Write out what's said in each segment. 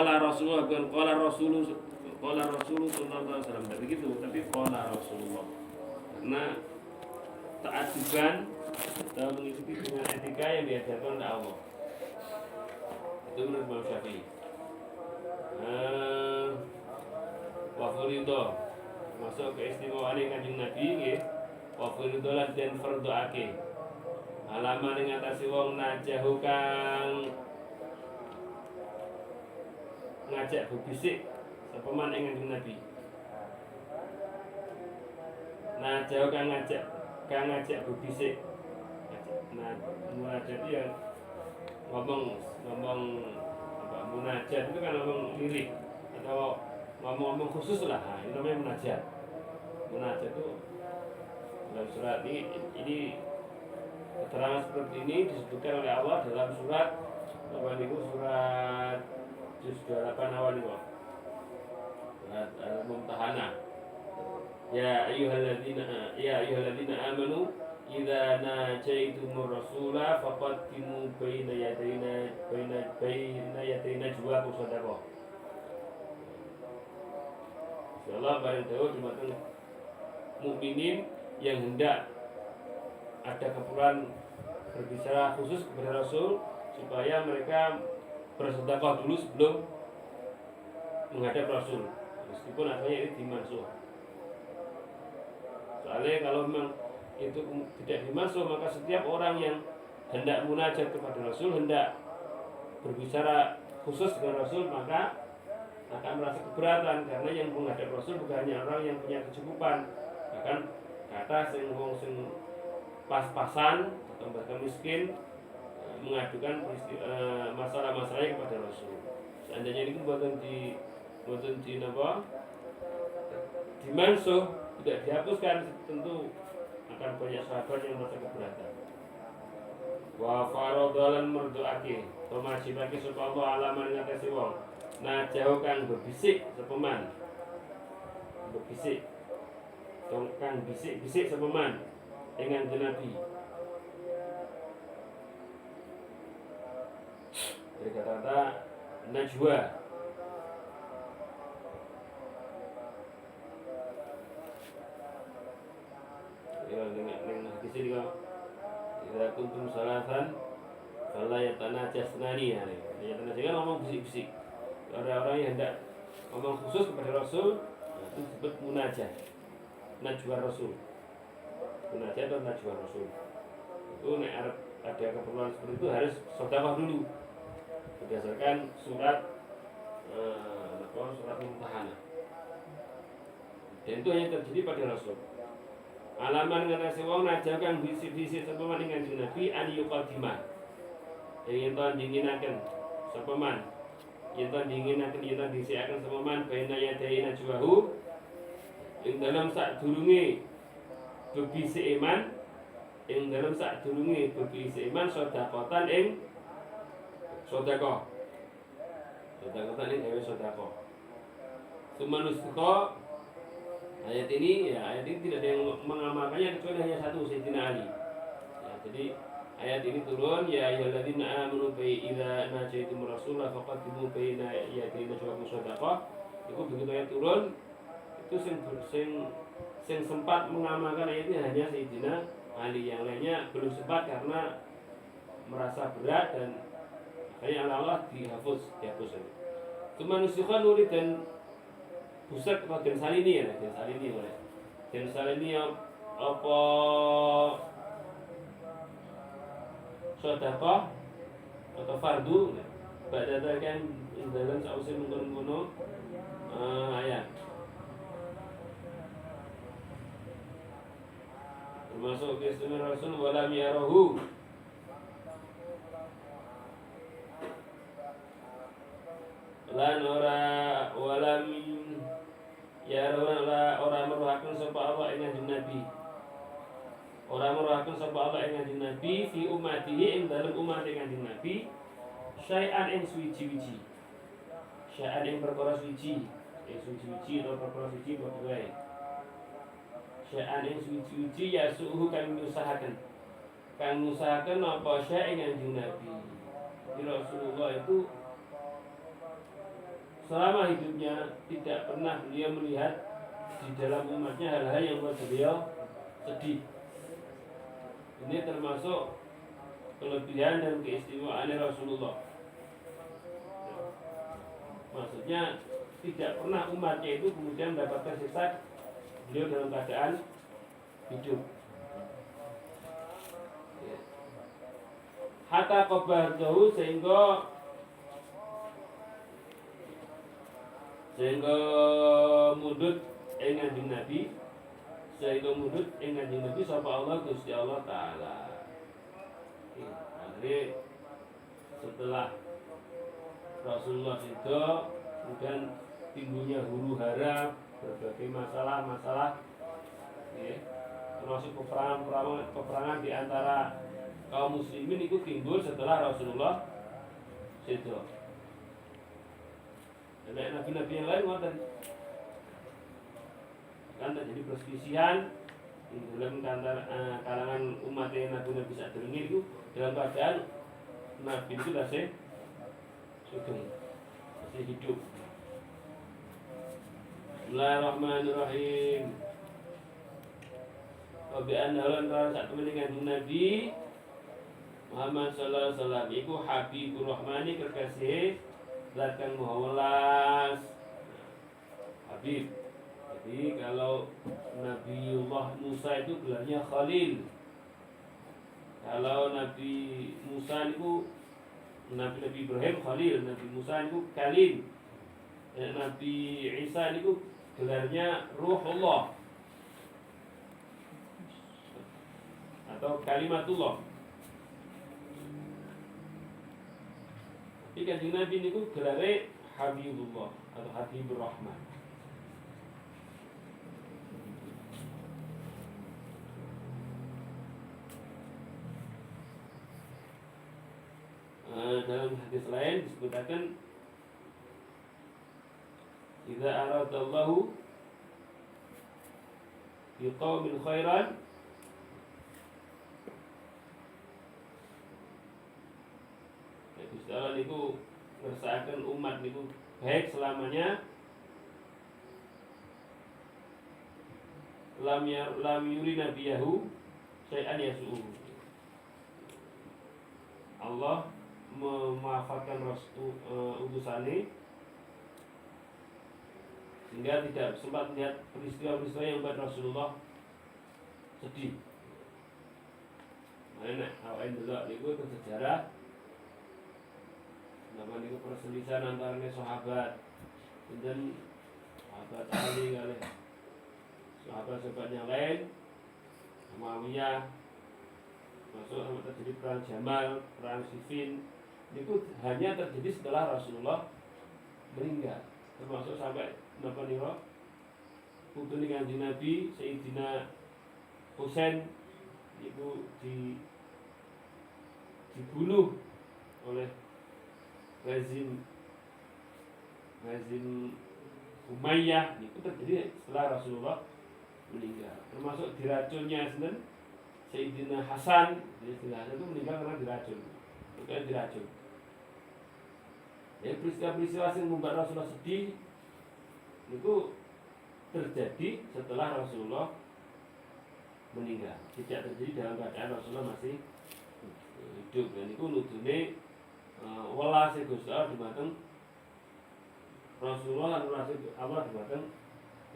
qala Rasulullah bukan qala Rasulullah sallallahu alaihi wasallam. Tidak begitu, tapi qala Rasulullah. Karena ta'adduban atau mengikuti dengan etika yang diajarkan oleh Allah. Itu menurut Imam Syafi'i. Wa furido masuk keistimewaan Kanjeng Nabi nggih. Wa furido lan den fardhoake. Alaman ing atase wong najahu kang ngajak bebisik sapa man ing Kanjeng Nabi. Najahu kang ngajak bebisik. Nah, munajat ya ngomong apa munajat itu kan ngomong lirik atau ngomong khusus lah. Nah, itu namanya munajat. Munajat itu dalam surat ini keterangan seperti ini disebutkan oleh Allah dalam surat apa niku surat juz 28 awal niku. Surat Al-Mumtahanah. Ya ayyuhalladzina amanu idza najaitumur rasula faqaddimu baina yadayna juwakum shadaqah. Insyaallah bareng tahu dumateng mukminin yang hendak ada keperluan berbicara khusus kepada Rasul supaya mereka bersedekah dulu sebelum menghadap Rasul. Meskipun artinya ini dimansuh. Soalnya kalau memang itu tidak dimansuh, maka setiap orang yang hendak munajat kepada Rasul, hendak berbicara khusus dengan Rasul, maka akan merasa keberatan karena yang menghadap Rasul bukan hanya orang yang punya kecukupan, bahkan kata sing pas-pasan atau bahkan miskin mengadukan masalah-masalahnya kepada Rasul. Seandainya ini buatan di napa dimansuh, tidak dihapuskan, tentu akan banyak sahabat yang merasa keberatan. Wa faradhalan merdoake pemajibake sapa Allah alaman ngatasi wong najau kang berbisik sapa man berbisik kang bisik-bisik sapa man dengan Nabi. Dari kata-kata najwa. Ya dengan hadis ini kok idza kuntum salatan fala yatanajasnani ya. Yatanajasnani kan ngomong bisik-bisik. Orang-orang yang hendak ngomong khusus kepada Rasul itu disebut munajat. Najwa Rasul. Munajat atau najwa Rasul. Itu nek arep ada keperluan seperti itu harus sedekah dulu. Berdasarkan surat surat Mumtahanah. Dan itu hanya terjadi pada Rasul. Alaman ngatasi wong najakan bisik-bisik sapa man ing Kanjeng Nabi an yuqaddimah. Yen to dinginaken sapa man. Yen to dinginaken yen to disikaken sapa man baina yadai najwahu ing dalam sadurunge bebisik iman ing dalam sadurunge bebisik iman sedekatan ing sedekah. Sedekatan ing gawe sedekah. Sumanusqa ayat ini tidak ada yang mengamalkannya kecuali hanya satu, Sayyidina Ali. Ya, jadi ayat ini turun ya ayyuhalladzina amanu bi idza najaitumur rasula faqaddimu baina yadayna juwakum shadaqah. Itu begitu ayat turun itu sing sempat mengamalkan ayat ini hanya Sayyidina Ali, yang lainnya belum sempat karena merasa berat dan akhirnya Allah dihapus aja. Cuma nusikhan nulis dan pusat atau den salini ya, den salini apa sedekah atau fardu badata kan dalam sausi mengkono ayat termasuk keistimewaan Rasul walam yarahu lan walam ya orang meruhakan sapa Allah ing Kanjeng Nabi. Orang meruhakan sapa Allah ing Kanjeng Nabi fi ummatihi ing dalem umat ing Kanjeng Nabi syai'an ing suci-suci. Syai'an ing perkara suci, suci atau perkara suci padha wae. Syai'an ing suci ya suhu kang nyusahaken. Kang nyusahaken apa syai' ing Kanjeng Nabi. Rasulullah itu selama hidupnya tidak pernah beliau melihat di dalam umatnya hal-hal yang membuat beliau sedih. Ini termasuk kelebihan dan keistimewaan Rasulullah. Maksudnya tidak pernah umatnya itu kemudian mendapatkan siksa beliau dalam keadaan hidup. Hatta qabadahu sehingga mundut Kanjeng Nabi, sehingga mundut Kanjeng Nabi sapa Allah Gusti Allah taala. Akhirnya setelah Rasulullah itu kemudian timbulnya huru hara berbagai masalah-masalah, ya, termasuk peperangan di antara kaum muslimin itu timbul setelah Rasulullah itu. Dan nabi-nabi yang lain ngoten kan terjadi perselisihan di dalam kalangan umat yang nabi-nabi sadurunge itu dalam keadaan nabi itu masih hidup. Bismillahirrahmanirrahim. Wa bi anna lan sak temene Kanjeng Nabi Muhammad sallallahu alaihi wasallam iku Habibur Rahmani kekasih zat kang maha welas. Habib. Jadi kalau Nabiullah Musa itu gelarnya Khalil. Kalau Nabi Musa itu Nabi Ibrahim Khalil, Nabi Musa itu Kalim. Nabi Isa itu gelarnya Ruhullah atau Kalimatullah. Tapi Kanjeng Nabi itu gelarnya Habibullah atau Habibur Rahman. Dalam hadis lain disebutkan idza aradallahu biqaumin khairan Gusti Allah niku ngersakaken umat niku baik selamanya, lam yuri nabiyahu syai'an yasu'u. Allah memaafkan utusane sehingga tidak sempat melihat peristiwa-peristiwa yang membuat Rasulullah sedih. Nah, awalnya dulu itu sejarah nama niku perselisihan antara sahabat dan sahabat Ali kali sahabat-sahabat yang lain, Muawiyah, masuk sampai terjadi perang Jamal, perang Siffin. Itu hanya terjadi setelah Rasulullah meninggal. Termasuk sampai napa niku putune Kanjeng Nabi Sayyidina Husain itu dibunuh oleh rezim Umayyah. Itu terjadi setelah Rasulullah meninggal. Termasuk diracunnya senen Sayyidina Hasan, Sayyidina Hasan itu meninggal karena diracun. Bukan diracun. Ya, peristiwa-peristiwa yang membuat Rasulullah sedih itu terjadi setelah Rasulullah meninggal. Tidak terjadi dalam keadaan Rasulullah masih hidup. Dan itu nudune welas Gusti Allah dumateng Rasulullah lan Allah dumateng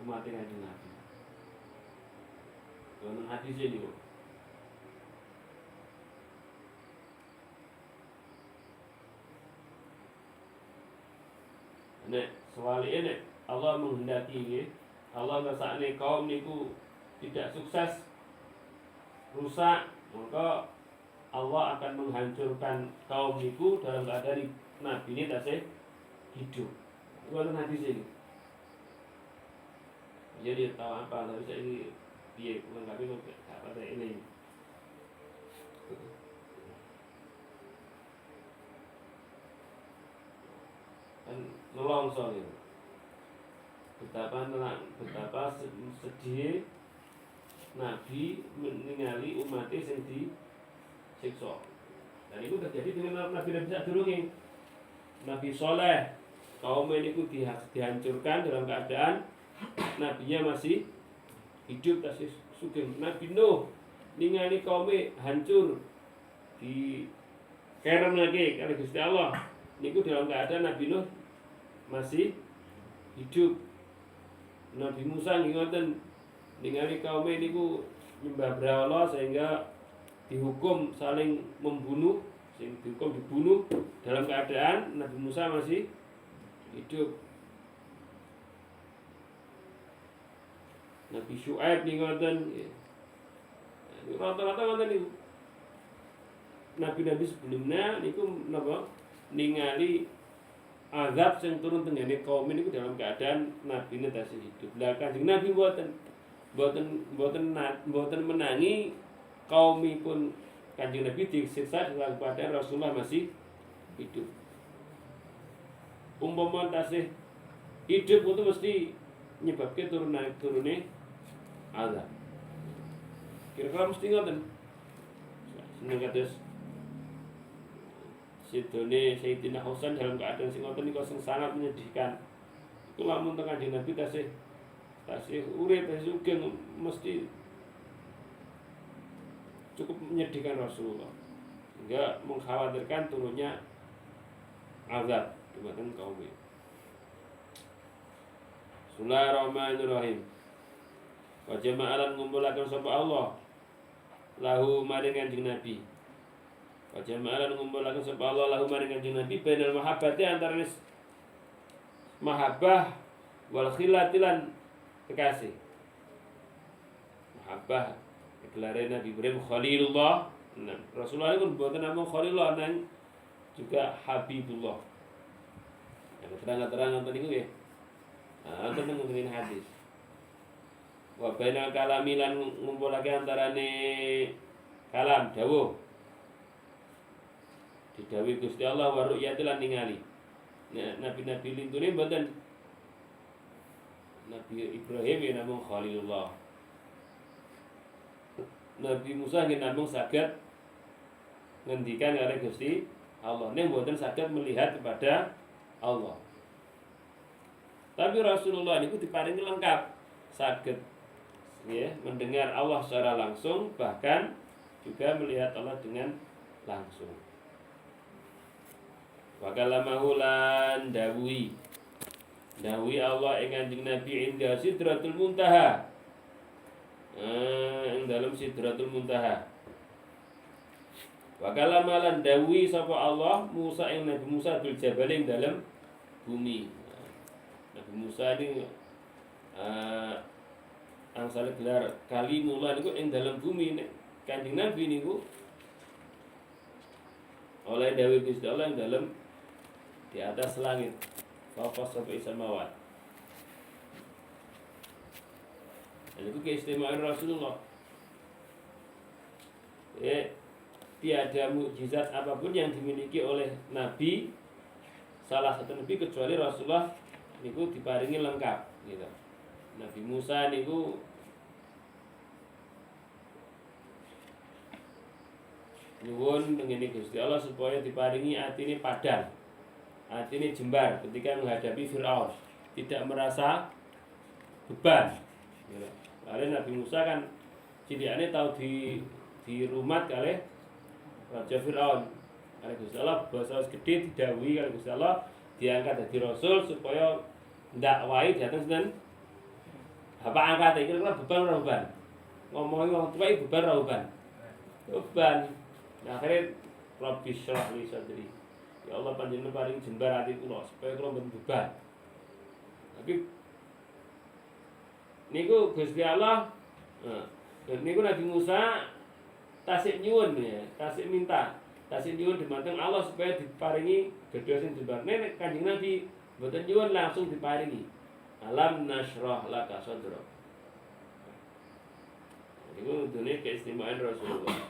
umat Kanjeng Nabi. Dalam hadis ini kok. Nek sewali ini Allah menghendaki, Allah ngersakne kaum niku tidak sukses, rusak, maka Allah akan menghancurkan kaum niku dalam keadaan Nabi ini tasih hidup. Itu hadis ini. Jadi tahu apa tapi saya ini piye lengkapi kok gak pada ini. Kan nelongso itu. Betapa sedih Nabi ningali umatnya sing disiksa. Dan itu terjadi dengan Nabi-Nabi sadurunge. Nabi Soleh kaum niku dihancurkan dalam keadaan nabinya masih hidup tasih sugeng. Nabi Nuh ningali kaum hancur di kerem lagi kali Gusti Allah niku dalam keadaan Nabi Nuh masih hidup. Nabi Musa ngoten ningali kaum niku nyembah berhala sehingga dihukum saling membunuh, sing dihukum dibunuh dalam keadaan Nabi Musa masih hidup. Nabi Syuaib ngoten rata-rata ngoten niku. Nabi-nabi sebelumnya niku napa ningali azab sing turun tenggene kaum niku dalam keadaan nabine tasih hidup. Lah Kanjeng Nabi mboten menangi kaumipun Kanjeng Nabi disiksa dalam keadaan Rasulullah masih hidup. Umpama tasih hidup itu mesti nyebabke turune azab. Kira-kira mesti ngoten. Seneng kados sidone Sayyidina Hasan dalam keadaan sing ngoten niku sing sangat menyedihkan. Iku lamun teng Kanjeng Nabi tasih urip tasih sugeng mesti cukup menyedihkan Rasulullah. Hingga mengkhawatirkan turunnya azab dumateng kaum. Bismillahirrahmanirrahim. Wa jama'alan ngumpulaken sapa Allah lahu maring Kanjeng Nabi. Wa jama'alan ngumpulaken sapa Allah lahu maring Kanjeng Nabi bainal mahabbati antara mahabbah wal khilatilan kekasih. Mahabbah gelare Nabi Ibrahim Khalilullah. Nah, Rasulullah itu bukan namung Khalilullah nang juga Habibullah. Yang terang-terang ngoten niku nggih. Wonten teng hadis. Wa bainal kalami lan ngumpulake antarane kalam dawuh. Didhawuhi Gusti Allah wa ru'yati lan ningali. Nah, nabi-nabi lintune mboten Nabi Ibrahim ya namung Khalilullah. Nabi Musa nggih namung saged ngendikan karo Gusti Allah, ning mboten saged melihat kepada Allah. Tapi Rasulullah niku diparingi lengkap, saged ya mendengar Allah secara langsung, bahkan juga melihat Allah dengan langsung. Wa kalamahu lan dawuhi Allah ing Kanjeng Nabi inda Sidratul Muntaha. Ing dalam Sidratul Muntaha. Wa kalama lan dawuhi sapa Allah Musa ing Nabi Musa bil jabal ing dalam bumi. Nabi Musa ini angsal gelar kalimullah niku ing dalam bumi. Kanjeng Nabi niku oleh dawuh Gusti Allah ing dalam di atas langit. Faqas sampai samawat. Dan itu keistimewaan Rasulullah. Tiada mukjizat apapun yang dimiliki oleh Nabi, salah satu Nabi kecuali Rasulullah niku diparingi lengkap gitu. Nabi Musa niku nyuwun ngene Gusti Allah supaya diparingi atine padang, atine jembar ketika menghadapi Firaun, tidak merasa beban. Gitu. Lalu Nabi Musa kan cilikane tahu di rumah kali Raja Firaun. Kali Gusti Allah basa gede didhawuhi kali Gusti Allah diangkat dadi rasul supaya ndakwai dateng sinten? Bapak angkat iki kira beban ora beban. Ngomongi wong tuwa iki beban ora beban. Beban. Nah, akhirnya Rabbi syrah li sadri. Ya Allah panjenengan paring jembar ati kula supaya kula mboten beban. Tapi niku Gusti Allah niku Nabi Musa tasik nyuwun ya, tasik minta, tasik nyuwun dumateng Allah supaya diparingi gedhe sing jembar. Nek Kanjeng Nabi mboten nyuwun langsung diparingi. Alam nasrah laka sadra. Niku dunia keistimewaan Rasulullah.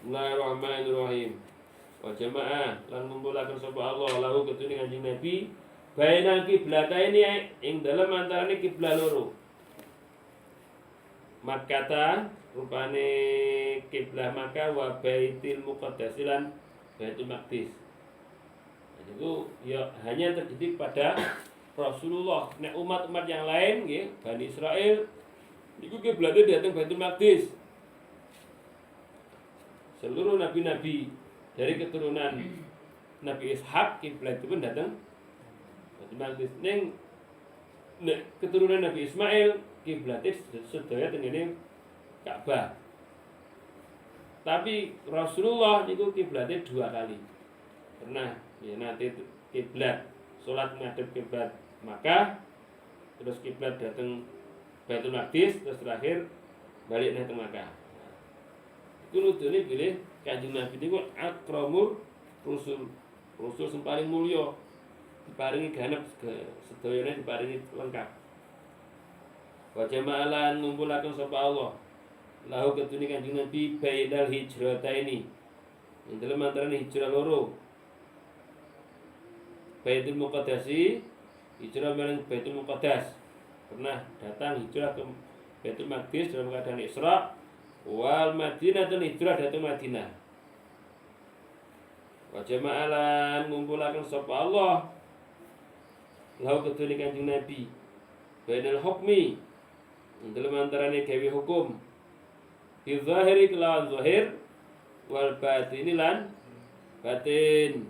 Bismillahirrahmanirrahim. Wa jamaah lan ngumpulaken sapa Allah lahu ketune Kanjeng Nabi bainal kiblataini ing dalem antarane kiblat loro. Makkah rupane kiblah Makkah wa Baitul Muqaddas lan Baitul Maqdis. Itu ya hanya terjadi pada Rasulullah. Nek umat-umat yang lain nggih, Bani Israel niku kiblate dateng Baitul Maqdis. Seluruh nabi-nabi dari keturunan Nabi Ishak kiblat itu pun datang Baitul Maqdis. Ning keturunan Nabi Ismail kiblatnya sedaya tengene Ka'bah. Tapi Rasulullah niku kiblatnya 2 kali. Pernah ya nanti kiblat salat ngadep kiblat Makkah, terus kiblat datang Baitul Maqdis, terus terakhir balik nang Makkah. Iku nudune bilih Kanjeng Nabi niku akramur rusul. Rasul sing paling mulya, diparingi ganep sedayane diparingi lengkap. Wa jama'alan ngumpulaken sapa Allah. Lahu ketune Kanjeng Nabi bainal hijrataini. Ing dalem antarané hijrah loro. Baitul Muqaddasi, hijrah menyang Baitul Muqaddas. Pernah datang hijrah ke Baitul Maqdis dalam keadaan Isra, wal Madinah dan hijrah datang Madinah. Wa jama'alan ngumpulaken sapa Allah lahu ketune Kanjeng Nabi bainal hukmi dalam antarane gawe hukum bi zahiri kelawan zahir wal batini lan batin.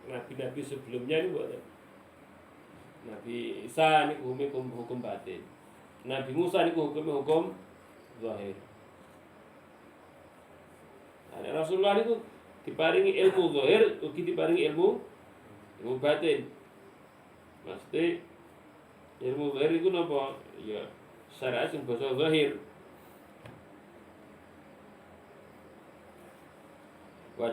Nabi-nabi sebelumnya ini buat Nabi Isa ini hukum batin, Nabi Musa ini hukum zahir. Nah, Rasulullah itu diparingi ilmu zahir, ugi diparingi ilmu batin. Maksudnya ilmu zahir itu napa? Ya syariat sing basa zahir. Wa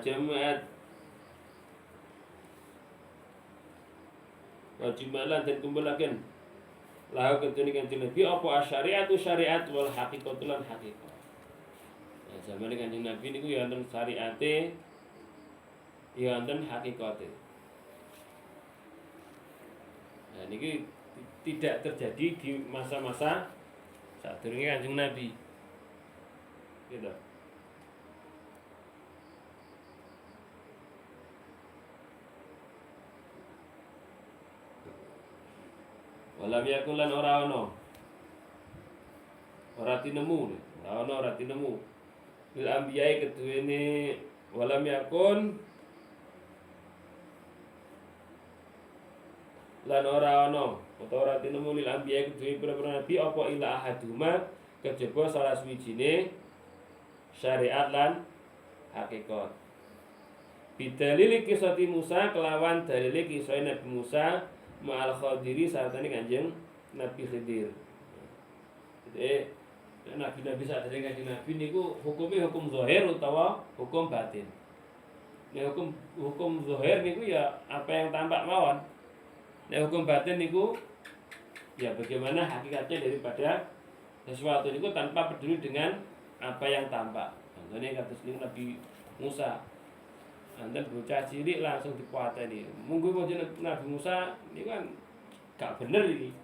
wajibalan dan kumpulaken lahu ketune Kanjeng Nabi apa syariat wal haqiqatu lan haqiqat. Ya zaman Kanjeng Nabi niku ya wonten syariate ya wonten hakikate. Nah niki tidak terjadi di masa-masa sadurunge Kanjeng Nabi. Gitu. Walam yakun lan ora ana. Ora tinemu, ora tinemu. Bil anbiya'i keduwene walam yakun lan ora ana utawa ora tinemu lil anbiya'i keduwene para nabi apa ila ahaduma kejaba salah suwijine syariat lan hakikat. Bidalil kisah Musa kelawan dalil kisah Nabi Musa ma'al khadiri sartane Kanjeng Nabi Khidir. Jadi nabi-nabi sadere Kanjeng Nabi niku hukumnya hukum zahir utawa hukum batin. Nek hukum zahir niku ya apa yang tampak mawon. Nek hukum batin niku ya bagaimana hakikatnya daripada sesuatu niku tanpa peduli dengan apa yang tampak. Contohnya kados Nabi Musa. Anten bocah cilik langsung dipateni. Munggo bocah Nabi Musa ini kan gak bener iki.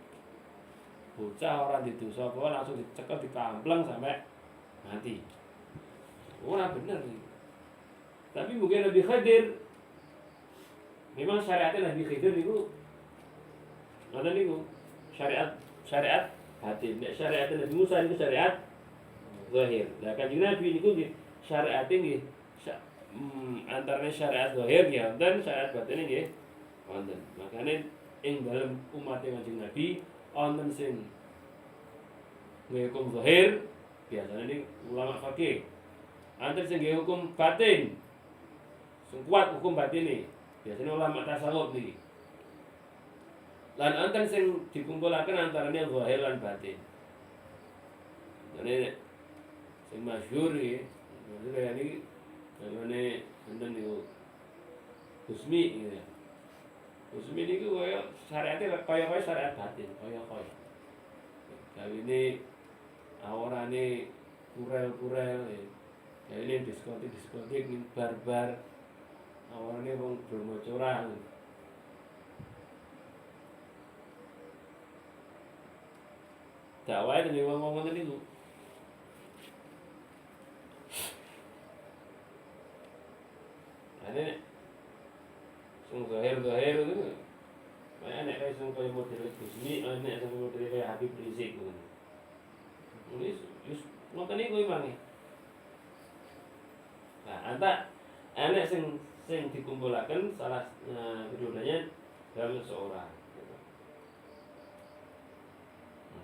Bocah orang didosa apa langsung dicekel dikampleng sampai mati. Ora bener iki. Tapi mungkin Nabi Khidir memang syariatnya Nabi Khidir niku ngoten niku. Syariat batin. Nek syariat Nabi Musa niku syariat zahir. Lah Kanjeng Nabi niku syariate nggih antarane syariat zahir ya dan syariat batin nggih wonten. Makane ing dalem umat Kanjeng Nabi wonten sing hukum zahir biasanya ini ulama fikih. Antar sing hukum batin. Sing kuat hukum batin ini biasanya ulama tasawuf niki. Lan antar sing dikumpulaken antarane zahir lan batin. Jadi sing masyhur iki maksudnya ini namanya enten niku Husmi gitu ya. Husmi niku kaya syariate kaya syariat batin, kaya. Gawine aurane kurel-kurel ya. Gawine diskotik barbar. Aurane wong Bromo corang. Dakwahe dening wong-wong ngoten niku. Ane sing zahir itu nek kaya sing kaya model Gusmi, nek sing model kaya Habib Rizik ngono. Wis ngoten niku imange. Nah, enek sing dikumpulaken salah keduanya dalam seorang.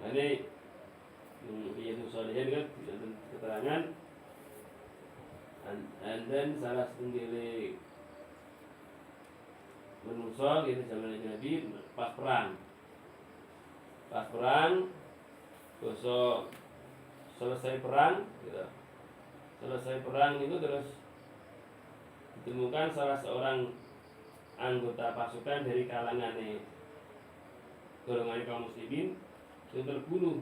Ini Riyadhus Shalihin kan keterangan and then salah setunggal menungso gitu zaman Nabi pas perang besok selesai perang gitu. Selesai perang itu terus ditemukan salah seorang anggota pasukan dari kalangan golongan kaum muslimin yang terbunuh.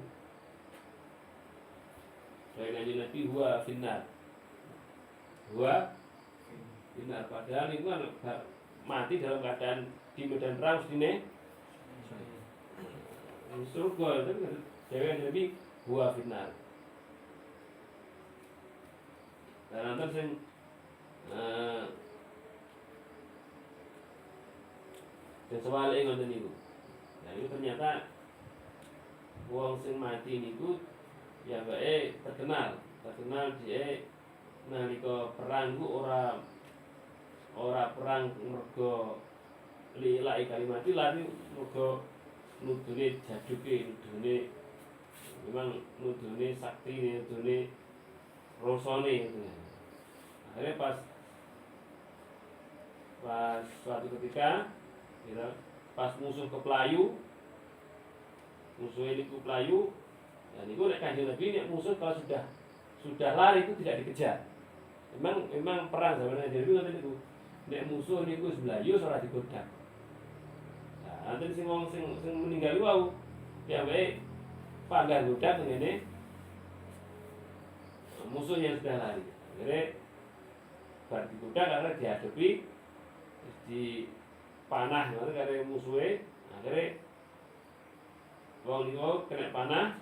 Dari Nabi huwa finnar. Padahal itu kan mati dalam keadaan di medan perang sedine surga itu kan dewe Nabi huwa finnar. Dan nanti sing dan sewale ngoten niku. Nah itu ternyata wong sing mati niku ya bae terkenal dia nalika perang ku ora perang mergo lillahi kalimatillah mergo nudune jaduke nudune memang nudune sakti nudune rasane gitu. Akhirnya pas suatu ketika gitu, pas musuh keplayu musuhnya niku pelayu dan niku nek Kanjeng Nabi nek musuh kalau sudah lari itu tidak dikejar. Memang perang zaman Nabi ngoten niku. Nek musuh niku sebelayu ora digodak. Nah, nanti sing meninggal wau piyambake panggah godak ngene musuh yang sudah lari. Akhirnya bar digodak karena dihadapi di panah ngoten karo musuhe. Akhirnya wong niku kena panah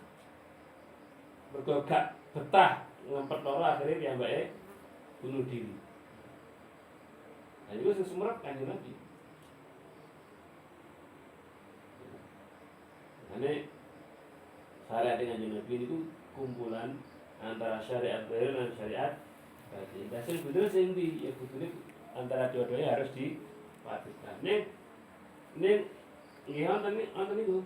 mergo gak betah ngempet loro akhirnya piyambake bunuh diri. Nah itu sing sumerep Kanjeng Nabi. Ane syariat Kanjeng Nabi itu kumpulan antara syariat zahir dan syariat batin. Dasar bener sing ndi ya kudune antara dua-duanya harus dipadukan. Ning nggih wonten niku.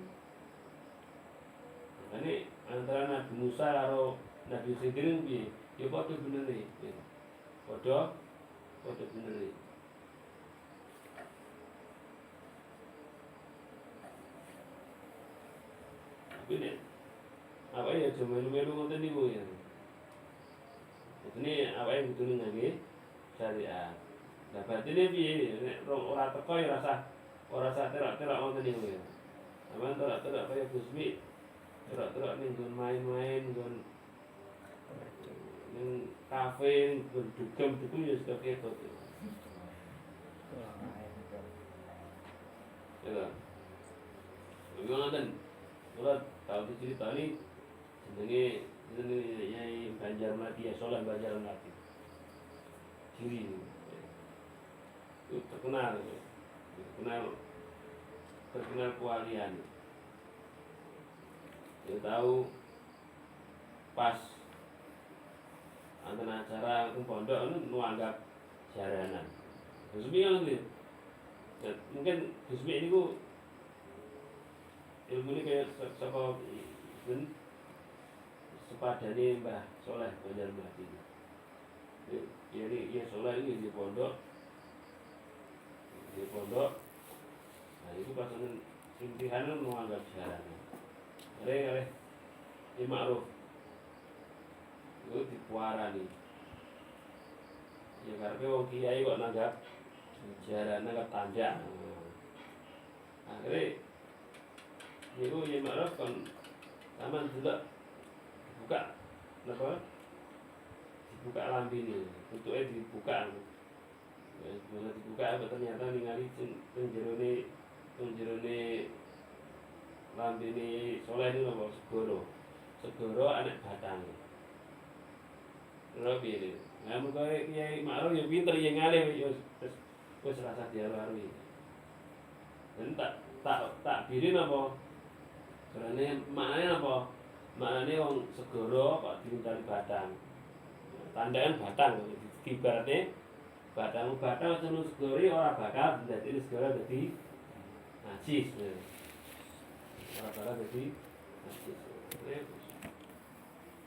Ini antara Nabi Musa karo Nabi Khidir piye? Ya padha benere. Padha benere. Tapi nek apa ya aja melu-melu ngoten niku ya. Ini apa yang kudu ngangge syariat. Lah batine piye? Nek ora teko ya ora usah terak-terak ngoten niku ya. Sampeyan terak-terak kaya Gusmi terak-terak ning nggon main-main nggon ning kafe nggon dugem ya sudah ketot. Ya. Ngoten. Kula tau diceritani jenenge Yai Banjarmati ya Soleh Banjarmati. Ciri itu terkenal kewalian. Dia tahu pas antara acara pondok itu nuanggap jaranan. Gusmi kan gitu. Mungkin Gusmi ini ku ilmu ini kayak sapa sepadane Mbah Soleh Banjarmati. Jadi Soleh ini di pondok. Nah itu pas impihan nuanggap jaranan. Oleh Ma'ruf itu dipuarani ya karena wong kiai kok nanggap jaran nanggap tanjak akhirnya itu Ma'ruf kan sama delok buka napa dibuka lambene bentuke dibuka dibuka ternyata ningali teng jerone lambene Soleh itu apa segoro anak batang. Ora piye. Nah mergo Kiai Ma'ruf ya pinter ya ngalim ya wis rasa diaru-aru. Dan tak birin apa? Karena maknanya apa? Maknanya wong segoro kok diuncali batang. Tandaan batang ibaratnya batang cenderung segori ora bakal dadi segoro dadi najis. Ora bakal dadi najis.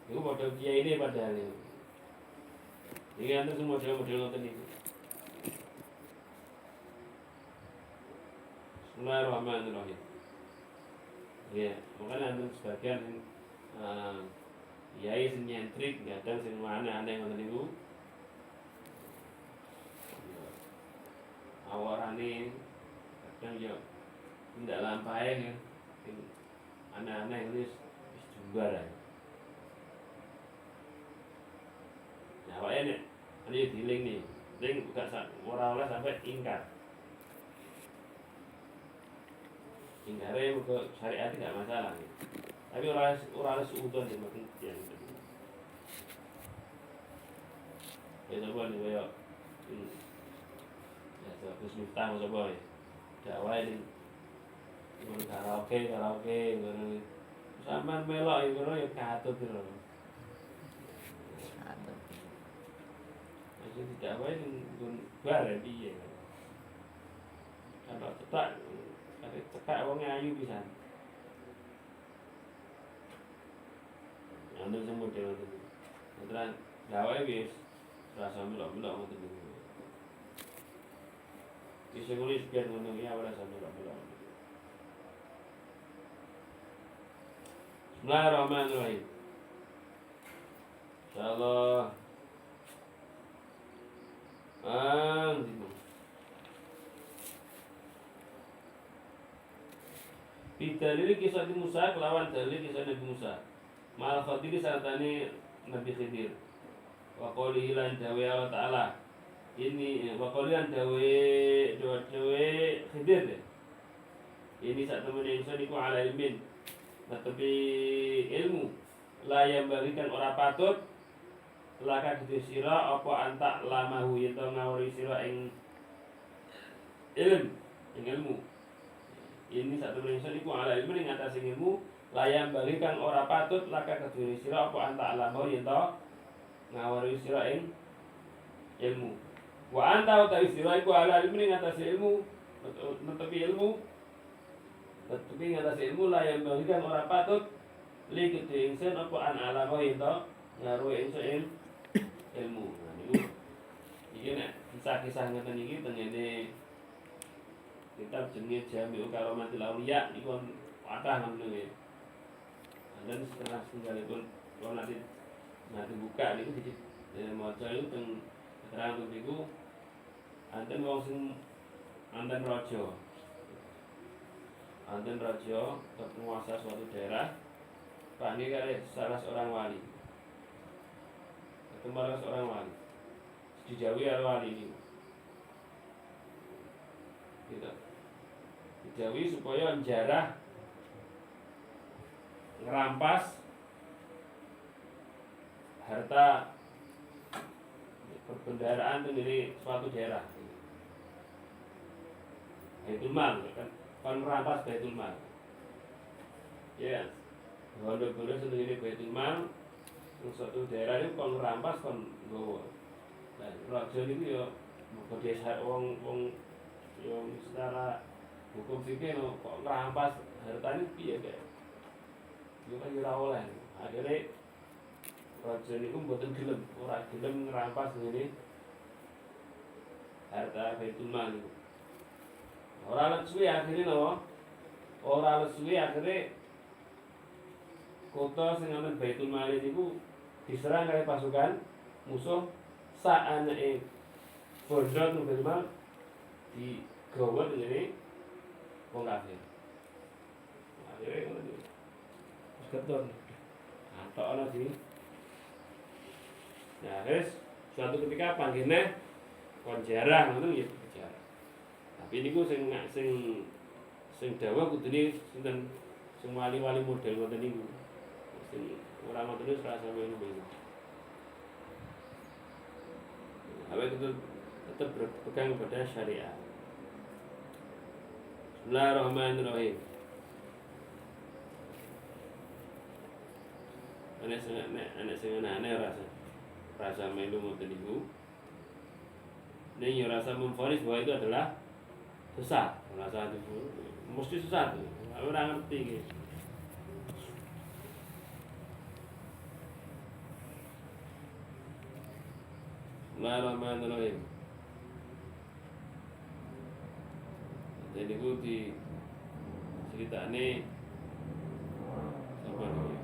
Iku model kiai ini padahal ini. Ini antar semua model-model ngoten iki. Bismillahirrahmanirrahim. Ya, makanya antar sebagian kiai sing nyentrik, kadang sing aneh-aneh ngoten niku. Awarane kadang ya tidak lampahe ya. Aneh-aneh wis jumbar ae. Nah, awake nek ini diling nih, ning gak ora oleh sampai ingkar. Ingkare mergo syariat tidak masalah. Tapi ora harus udon sing penting. Ya coba nih koyo ya terus Miftah coba ya. Dakwah ini karaoke ngono. Sampeyan melok ngono ya katut lho. Katut. Jadi dakwah ini bar piye. Kalau cetak wong ayu pisan. Anu sing model ngoten. Terus gawe wis rasa melok-melok ngoten niku. Wis nulis ben ngono ya ora rasa melok-melok. Bismillahirrahmanirrahim. Insyaallah. Bidalil kisah Musa kelawan dalil kisah Nabi Musa. Mal Khadir sartane Nabi Khidir. Wa qoulihi lan dawe Allah Ta'ala. Ini wa qoulihi lan dawe Khidir. Ini sak temene ingsun iku ala ilmin. Tapi ilmu la yang berikan ora patut laka gitu sira apa anta lamahu yen ngawuri sira ing ilmu. Ini satu menungso iku ala ilmu ing atas ilmu layam balikan ora patut laka kedune sira apa anta alamo yen to ngawari sira ing ilmu. Wa anta utawi sira iku ala ilmu ing atas ilmu tetapi ing atas ilmu layam balikan ora patut li kedue ingsun apa an alamo yen to ngaruhi ingsun ilmu. Nah niku iki nek kisah-kisah ngeten iki tengene kitab jenenge Jami'u Karomatil Auliya niku kathah nggih. Dan setengahipun kalau nanti buka niku maca niku teng keterangan niku anten wong sing anten raja penguasa suatu daerah panggil kali salah seorang wali. Ketemu seorang wali. Dijawi wali ini. Gitu. Dijawi supaya menjarah ngerampas harta perbendaharaan dari suatu daerah. Baitul Mal kan merampas Baitul Mal. Ya. Bondo-bondo sendiri Baitul Mal suatu daerah itu kon merampas kon nggawa. Nah, raja niku ya mergo desa wong yang secara hukum fikih kok ngerampas hartanya piye kae. Yo kan ora oleh. Akhire raja niku mboten gelem, ora gelem ngerampas ngene harta Baitul Mal niku. Ora suwe akhire kota sing ana Baitul Mal niku diserang oleh pasukan musuh saanake bondo Baitul Mal digawa ngene wong kafir. Akhire ngono iki. Wis keton. Antokno di. Nah, wis suatu ketika panggene kon jarah ngono ya jarah. Tapi niku sing dawuh kudune sinten sing wali-wali model ngoten niku. Sing ora ngoten wis ora sampe ngono. tetap berpegang kepada syariat. Bismillahirrahmanirrahim. Anak sing aneh rasa melu ngoten niku. Nek rasa memfonis bahwa itu adalah sesat, rasa itu mesti sesat. Ora ngerti iki. Bismillahirrahmanirrahim. Jadi niku di ceritane sapa niku?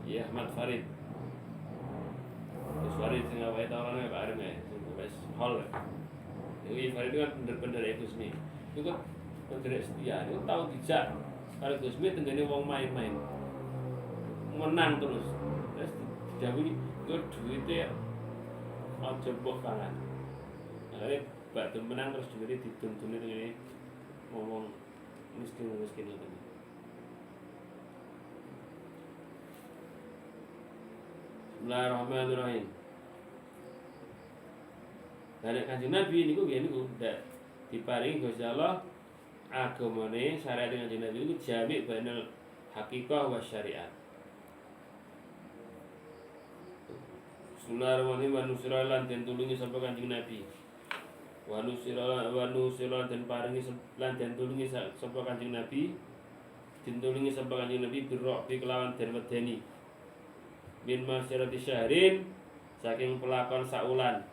Ya Ahmad Farid. Terus Farid sing awake ta orane Pak Areng sing wis hol. Iki Farid kan bener-bener Gusmi. Iku kan bener setia. Iku tau dijak karo Gusmi tenggene wong main-main. Menang terus. Terus didhawuhi kok duwite aja mbok pangan. Akhirnya bakal menang terus duwite dituntune tenggene ngomong miskin itu. Bismillahirrahmanirrahim. Dari Kanjeng Nabi niku nggih niku ndak diparingi Gusti Allah agamane syariat Kanjeng Nabi niku jami' bainal haqiqah wa syariat. Bismillahirrahmanirrahim. Wa nusira lan den tulungi sapa Kanjeng Nabi. Wa nusira den paringi lan den tulungi sapa Kanjeng Nabi. Ditulungi sapa Kanjeng Nabi birra bi kelawan den wedeni. Min masyarati syahrin saking pelakon saulan,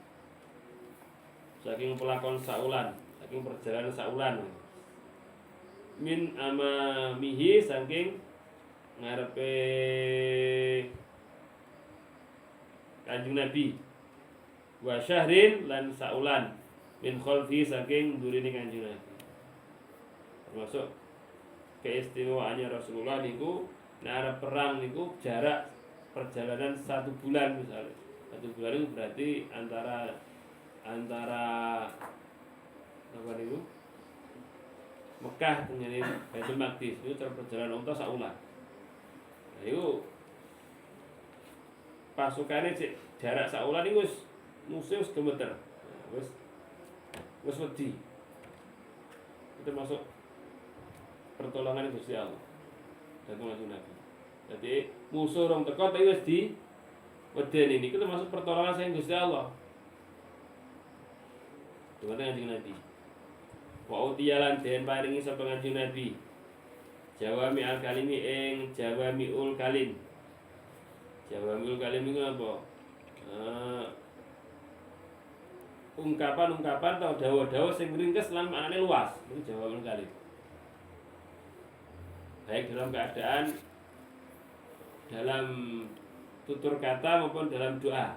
saking perjalanan saulan. Min amamihi saking ngarepe Kanjeng Nabi. Wa syahrin lan saulan min khalfi saking durine Kanjeng Nabi. Termasuk keistimewaannya Rasulullah niku nek arep perang niku jarak perjalanan 1 bulan misalnya. 1 bulan itu berarti antara apa niku? Mekah dengan Baitul Maqdis itu perjalanan unta saulan. Nah, itu pasukannya jarak saulan itu musuh wis gemeter. Wis wedi. Itu masuk pertolongan Gusti Allah. Datang Nabi. Jadi musuh orang teko tapi wis di wedeni niku termasuk pertolongan saking Gusti Allah. Dengan Kanjeng Nabi. Wa utiyalan den paringi sapa Kanjeng Nabi. Jawami al kalimi ing jawamiul kalim. Jawamiul kalim iku apa? Ungkapan-ungkapan atau dawuh-dawuh sing ringkes lan maknane luas. Iku jawamiul kalim. Baik dalam tutur kata maupun dalam doa.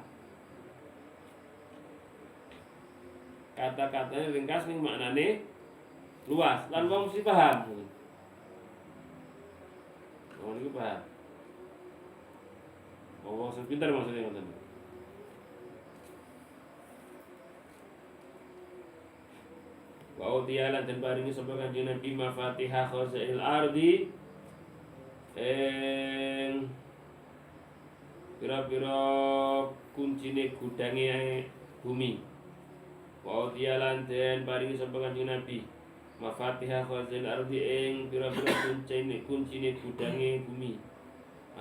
Kata-katanya ringkas ning maknane luas lan wong mesti paham. Wong niku paham. Wong sing pinter maksudnya ngoten. Wa utiyalan den paringi sapa Kanjeng Nabi mafatihah khazail ardi pira-pira kuncine gudange bumi. Wa utiyalan den paringi sapa Kanjeng Nabi mafatihah khazail ardi ing pira-pira kuncine gudange bumi.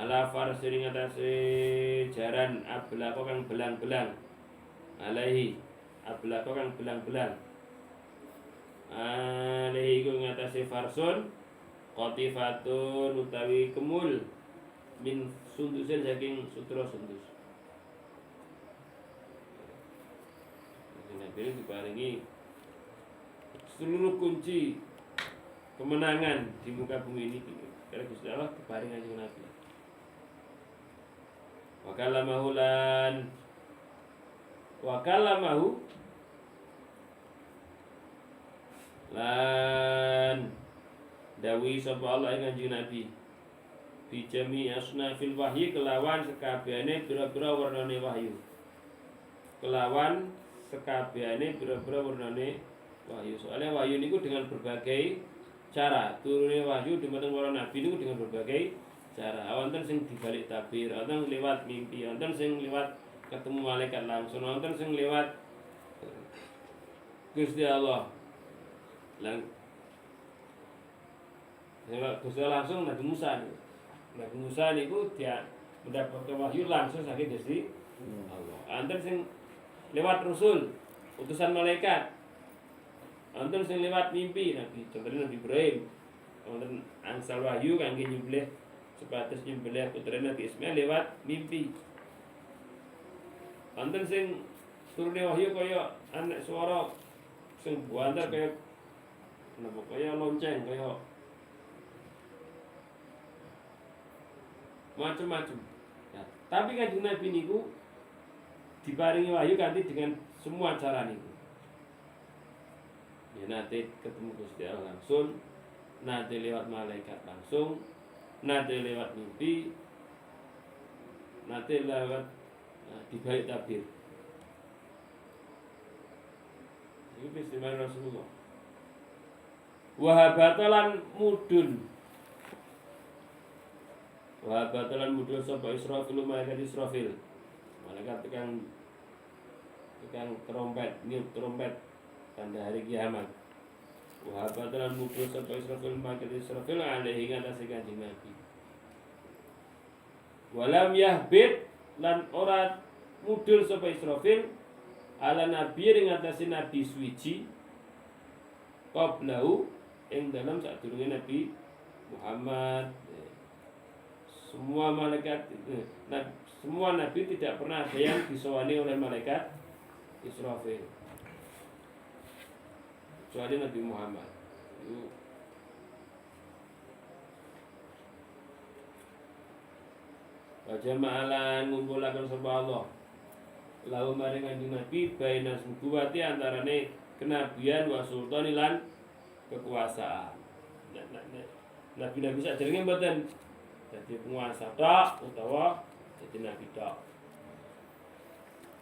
Ala farsiring atase jaran ablako kang belang-belang. Alaihi ablako kang belang-belang. Alaihi iku ngatasi farsun qatifatun utawi kemul min sundusin saking sutra sundus. Nabi diparingi seluruh kunci kemenangan di muka bumi ini karena Gusti Allah diparingi Kanjeng Nabi. Wa kalamahu lan dawi sapa Allah ing Kanjeng Nabi bi jami asnafil wahyi kelawan sekabehane pira-pira warnane wahyu. Kelawan sekabehane pira-pira warnane wahyu. Soalnya wahyu niku dengan berbagai cara. Turune wahyu dumateng para nabi niku dengan berbagai cara. Wonten sing dibalik tabir, wonten lewat mimpi, wonten sing lewat ketemu malaikat langsung, wonten sing lewat Gusti Allah. Lan lewat Gusti Allah langsung Nabi Musa. Nabi Musa niku dia mendapatkan wahyu langsung saking Gusti Allah. Wonten sing lewat rasul, utusan malaikat. Wonten sing lewat mimpi Nabi, contohnya Nabi Ibrahim. Wonten angsal wahyu kangge nyembelih sepatus nyembelih putra Nabi Ismail lewat mimpi. Wonten sing turune wahyu kaya anak suara sing buantar kaya napa kaya lonceng kaya macam-macam. Ya, tapi kanjeng Nabi niku diparingi wahyu kanthi dengan semua cara niku. Ya nanti ketemu Gusti Allah langsung, nanti lewat malaikat langsung, nanti lewat mimpi, nanti lewat di bait tabir. Ini istimewa Rasulullah. Wahabatalan mudun. Wahabatalan mudun sapa Israfil malaikat Israfil. Malaikat tukang trompet, niup trompet tanda hari kiamat. Wahabatalan mudun sapa Israfil malaikat Israfil alaihi ngatasi kanjeng Nabi. Walam yahbit lan ora mudul sapa Israfil ala nabi ing ngatasi nabi suwiji qablahu ing dalam sadurunge Nabi Muhammad. Semua malaikat semua nabi tidak pernah ada yang disowani oleh malaikat Israfil kecuali Nabi Muhammad. Wajah ma'alan ngumpulakan sapa Allah lahu maring kanjeng Nabi baina subuwati antarane kenabian wa sultanilan kekuasaan. Nabi-nabi saderenge mboten dadi penguasa tok utawa dadi nabi tok.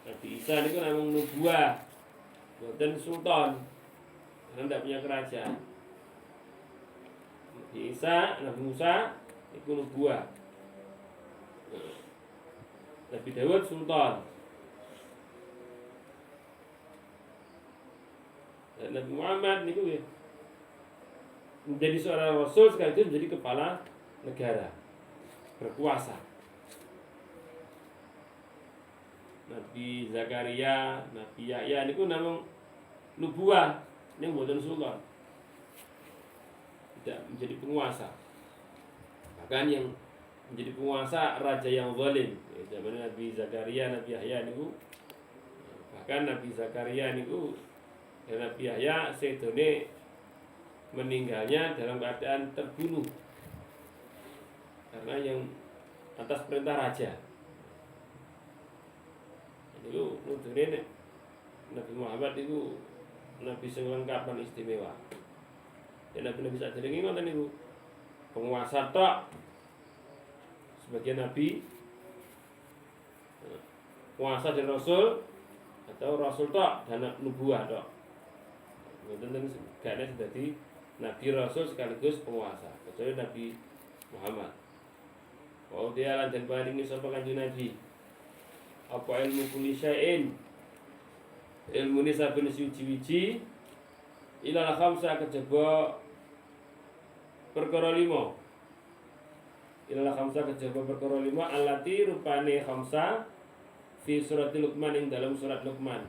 Nabi Isa niku namung nubuah, mboten sultan. Karena tidak punya kerajaan. Nabi Isa, Nabi Musa iku nubuah. Nabi Dawud sultan. Dan Nabi Muhammad niku ya menjadi seorang rasul sekaligus menjadi kepala negara, berkuasa. Nabi Zakaria, Nabi Yahya niku namung nubuah, ning mboten sultan. Tidak menjadi penguasa. Bahkan yang menjadi penguasa raja yang zalim. Zaman Nabi Zakaria, Nabi Yahya niku, bahkan Nabi Zakaria niku dan Nabi Yahya sedone meninggalnya dalam keadaan terbunuh karena yang atas perintah raja. Itu nutune Nabi Muhammad itu nabi sing lengkap dan istimewa. Dan nabi-nabi saderenge ngoten niku penguasa tok sebagai nabi, penguasa dan rasul, atau rasul tok dan nubuah tok. Ngoten gak ada dadi nabi rasul sekaligus penguasa kecuali Nabi Muhammad. Wa dia lan den paringi sapa kanjeng Nabi apa ilmu kulli syai'in, ilmu ni saben suci-wiji ila khamsa kejaba perkara 5. Ila khamsa kejaba perkara 5 allati rupane khamsa fi surat Luqman ing dalam surat Luqman.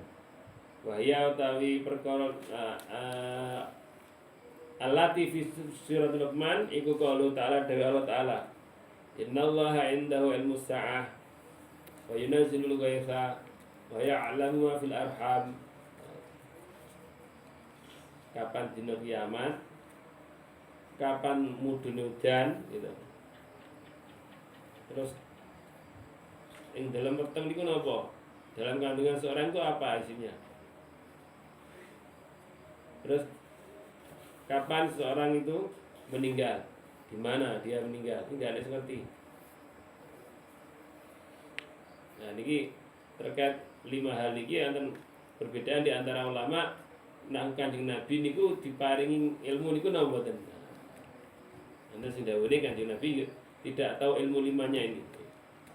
Wa ya utawi perkara allati fi surat Luqman iku qaulu ta'ala dewe Allah ta'ala innallaha indahu ilmus sa'ah wa yunazzilul ghaitha wa ya'lamu ma fil arham. Kapan dina kiamat, kapan mudune udan gitu. Terus ing dalam peteng niku napa? Dalam kandungan seorang itu apa isinya? Terus kapan seorang itu meninggal? Di mana dia meninggal? Tidak ada seperti. Nah, niki terkait 5 hal niki enten perbedaan di antara ulama. Nah, kanjeng Nabi niku diparingi ilmu niku napa mboten? Enten sing dawuhe kanjeng Nabi tidak tahu ilmu 5-nya ini.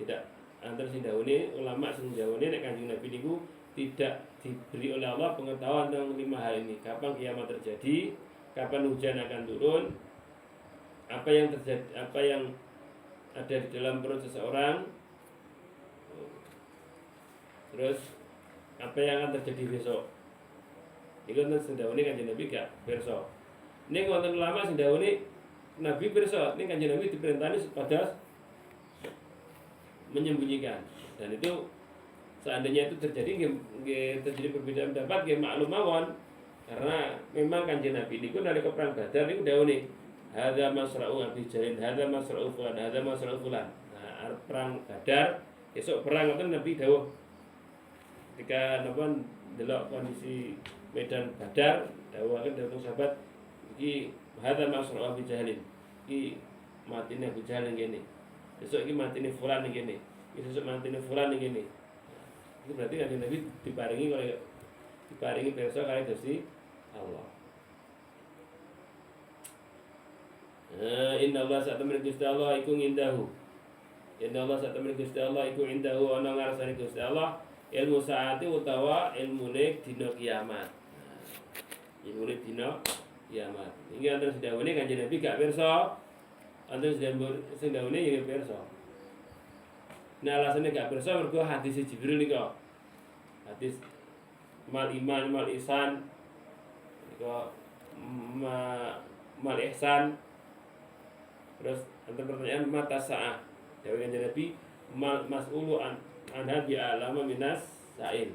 Tidak antara sing dawuhe ulama sing dawuhe nek Kanjeng Nabi niku tidak diberi oleh Allah pengetahuan tentang 5 hal ini. Kapan kiamat terjadi, kapan hujan akan turun, apa yang terjadi, apa yang ada di dalam perut seseorang, terus apa yang akan terjadi besok. Iku nang sing dawuhe Kanjeng Nabi gak pirsa. Ning wonten ulama sing dawuhe Nabi pirsa, ning Kanjeng Nabi diperintahkan pada menyembunyikan. Dan itu seandainya itu terjadi terjadi perbedaan pendapat nggih maklum mawon. Karena memang Kanjeng Nabi niku nalika perang Badar niku dawuhe hadza masra'u Abi Jalil, hadza masra'u fulan, hadza masra'u fulan. Nah, arep perang Badar, esuk perang ngoten Nabi dawuh. Ketika napa delok kondisi medan Badar, dawuhaken dhateng sahabat iki hadza masra'u Abi Jalil. Iki matine Abu Jahal ngene. Besok iki matine fulan ngene. Besok matine fulan ngene. Itu berarti Kanjeng Nabi diparingi pirsa kali Gusti Allah. Inna Allah satamir Gusti Allah iku indahu. Inna Allah satamir Gusti Allah iku indahu ana ngarsane Gusti Allah ilmu saati utawa ilmune dina kiamat. Ilmune dina kiamat. Iki anten sedawune Kanjeng Nabi gak pirsa. Anten sing dawuhe ya pirsa. Nah alasannya gak pirsa mergo hadis Jibril nika. Hadis mal iman mal ihsan nika mal ihsan. Terus anten pertanyaan mata saah. Dawuh Kanjeng Nabi mas'ulu anha bi alama minas sa'il.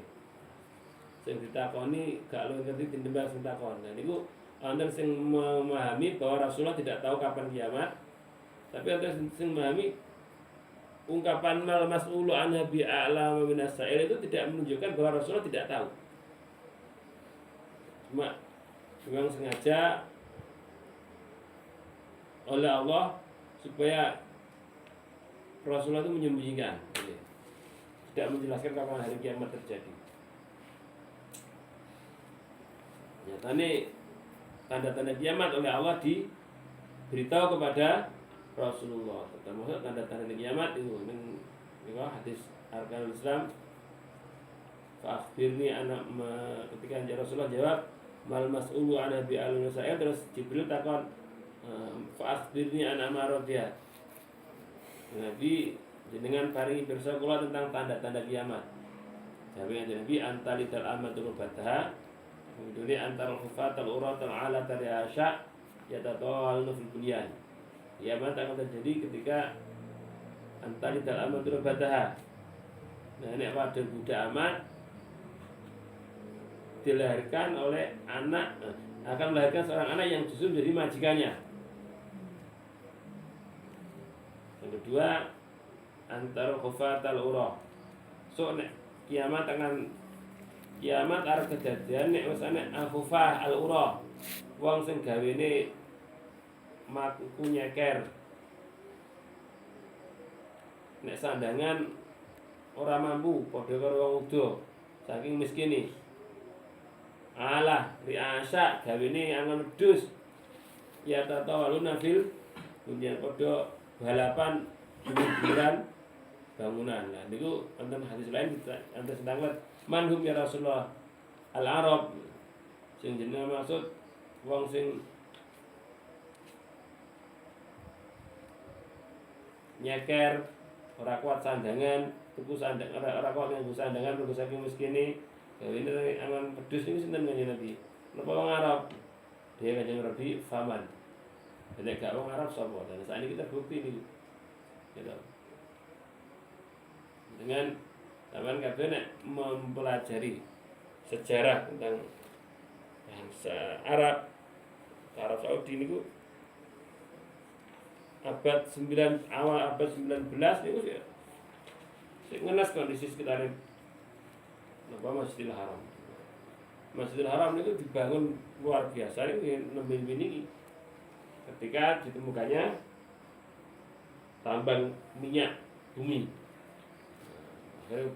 Sing ditakoni gak luwih ngerti tinimbang sing takon. Nah niku anten sing memahami bahwa Rasulullah tidak tahu kapan kiamat. Tapi anten sing memahami ungkapan mal mas'ulu anha bi a'lama minas sa'il itu tidak menunjukkan bahwa Rasulullah tidak tahu. Cuma memang sengaja oleh Allah supaya Rasulullah itu menyembunyikan, tidak menjelaskan kapan hari kiamat terjadi. Nyatanya tanda-tanda kiamat oleh Allah diberitahu kepada Rasulullah. Termasuk tanda-tanda kiamat itu hadis Arkanul Islam. Fa'akhbirni anak ketika Rasulullah jawab mal mas'ulu ana bi al-sa'il, terus Jibril takon fa'akhbirni anak maradiyah. Nabi jenengan paringi pirsa kula tentang tanda-tanda kiamat. Jawab Nabi antalital amatul bataha. Kemudian antara khufatal uratal ala tariasya yatatawalnu fil bunyan. Kiamat akan terjadi ketika antalital amatul bataha. Nah ini pada budak amat dilahirkan oleh anak, akan melahirkan seorang anak yang justru menjadi majikannya. Yang kedua antar khufatal urah. So nek kiamat arep kedadian nek wis ana al-khufah al-urah. Wong sing gawene maku nyeker. Nek sandangan ora mampu padha karo wong udo saking miskine. Alah riasa gawene angon wedhus. Ya tatawaluna fil bunyan padha balapan hiburan bangunan. Nah niku wonten hadis lain enten sedangkan manhum ya Rasulullah al-Arab sing jenenge maksud wong sing nyeker ora kuat sandangan, tuku sandangan ora kuat nganggo sandangan mergo saking miskine. Ini angan pedus ini sinten Kanjeng Nabi. Napa wong Arab? Dia Kanjeng Nabi faman. Nek gak wong Arab sapa? Dan saat ini kita bukti ini. Gitu. Dengan sampean kabeh nek mempelajari sejarah tentang bangsa Arab Saudi niku abad 9 awal abad 19 niku sik ngenes kondisi sekitar Masjidil Haram. Masjidil Haram itu dibangun luar biasa ini nembe ini ketika ditemukannya tambang minyak bumi. Akhirnya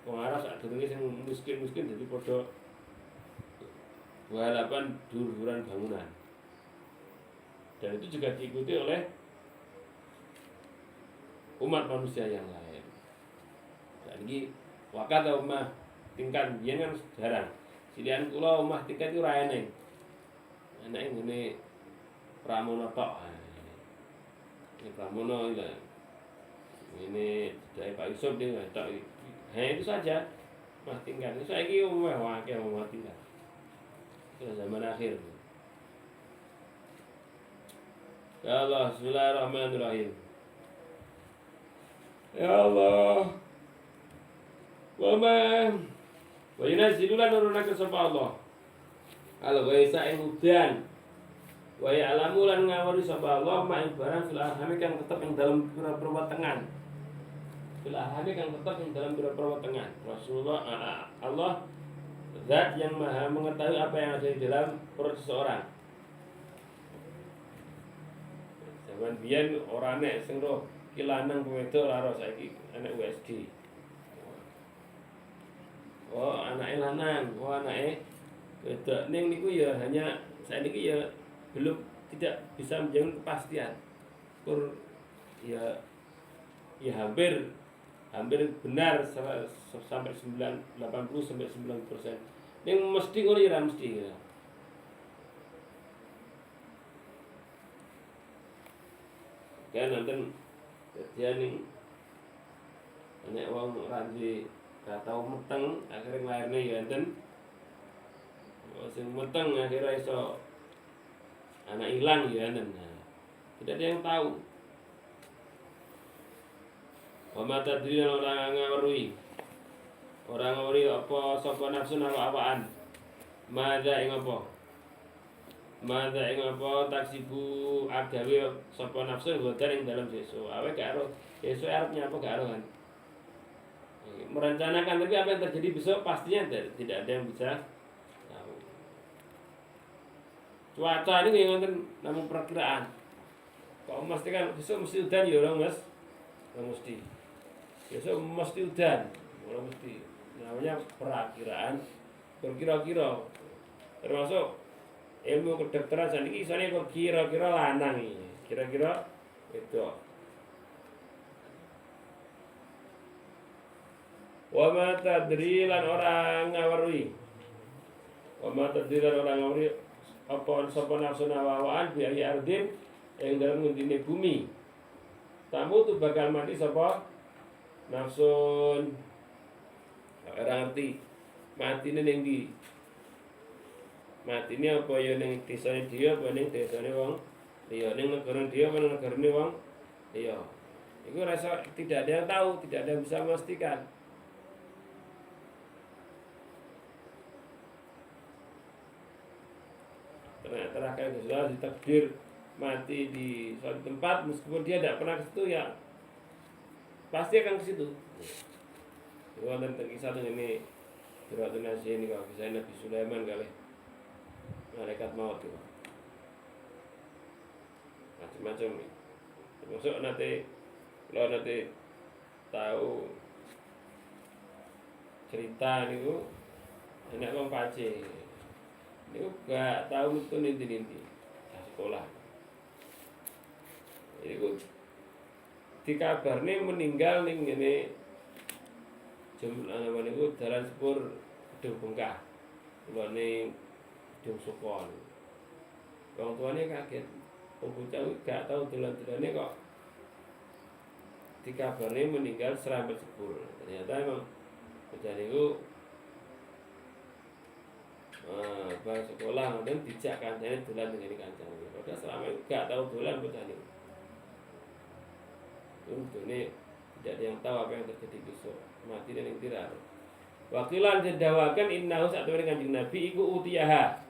wong Arab sak durunge sing miskin-miskin dadi padha balapan dur-duran bangunan. Dan itu juga diikuti oleh umat manusia yang lain. Saiki wakat omah tingkat biyen kan jarang. Silian kula omah tingkat itu ra eneng. Enake ngene Pramono tok. Ini Pramono lah. Ini dari Pak Yusuf dia tok. Itu saja. Mas tingkat. Saiki omah akeh omah tingkat. Itu zaman akhir. Ya Allah, bismillahirrahmanirrahim. Ya Allah. Wa yunazzilu lan nurunaken sapa Allah. Al-ghaisa ing udan. Wa ya'lamu lan ngawari sapa Allah ma ing barang fil arhami kang tetep ing dalem pira-pira wetengan. Fil arhami kang tetep ing dalem pira-pira wetengan. Rasulullah Allah zat yang maha mengetahui apa yang ada di dalam perut seseorang. Zaman biyen ora nek sing roh ki lanang wedok ora roh saiki anak USG. Oh, anake lanang, anake wedok. Ning niku ya hanya saiki ya belum tidak bisa menjamin kepastian. Ya hampir benar sampai 80 sampai 90%. Ning mesti ngono ya mesti ya. Kan nonton kejadian ning nek wong ora duwe gak tau meteng akhirnya nglairne ya enten sing meteng akhirnya iso anak hilang ya enten. Tidak ada yang tahu. Wa mata dirian orang ngawruhi. Orang ngawruhi apa sapa nafsu awak-awakan. Madza ing apa? Madza ing apa taksibu agawe sapa nafsu godan ing dalam sesuk. Awe gak ero sesuk arep nyapa gak ero kan. Merencanakan tapi apa yang terjadi besok pastinya tidak ada yang bisa tahu. Cuaca ini yang ngonten namung perkiraan. Kok mesti kan besok mesti udan ya orang Mas. Orang mesti. Besok mesti udan. Orang mesti. Namanya perakiraan. Berkira-kira. Termasuk ilmu kedokteran saniki isane kok kira-kira lanang iki. Kira-kira itu. Wa ma tadri lan orang ngaweruhi. Wa ma tadri lan orang ngaweruhi apa sapa nafsu nawawaan bi ayi ardin yang dalam ngundine bumi. Tamu tu bakal mati sapa nafsun. Ora ngerti matine ning ndi. Matine apa ya ning desane dia apa ning desane wong liya, ning negara dia apa ning negarane wong liya. Iku rasa tidak ada yang tahu, tidak ada yang bisa memastikan. Terakhir sudah ditakdir mati di suatu tempat meskipun dia tidak pernah ke situ ya pasti akan ke situ. Wonten kisah ini Suratun Nasih ini kalau kisah Nabi Sulaiman kali malaikat maut itu macam-macam nih. Termasuk kalau nanti tahu cerita niku enak wong Pace. Niku gak tahu itu ninti-ninti sekolah. Jadi ku dikabarne meninggal ning ngene jumlah niku dalan sepur Gedung Bengkah. Mulane Gedung Sukon. Wong tuane kaget. Wong bocah gak tahu dolan-dolane kok dikabarne meninggal serambet sepur. Ternyata emang bocah niku bang sekolah dan dijak kancane dolan dengan kancane. Padahal selama itu gak tahu dolan bocah niku. Untune tidak ada yang tahu apa yang terjadi besok. Mati dan yang tirar. Wakilan didawakan innahu satune Kanjeng Nabi iku utiyaha.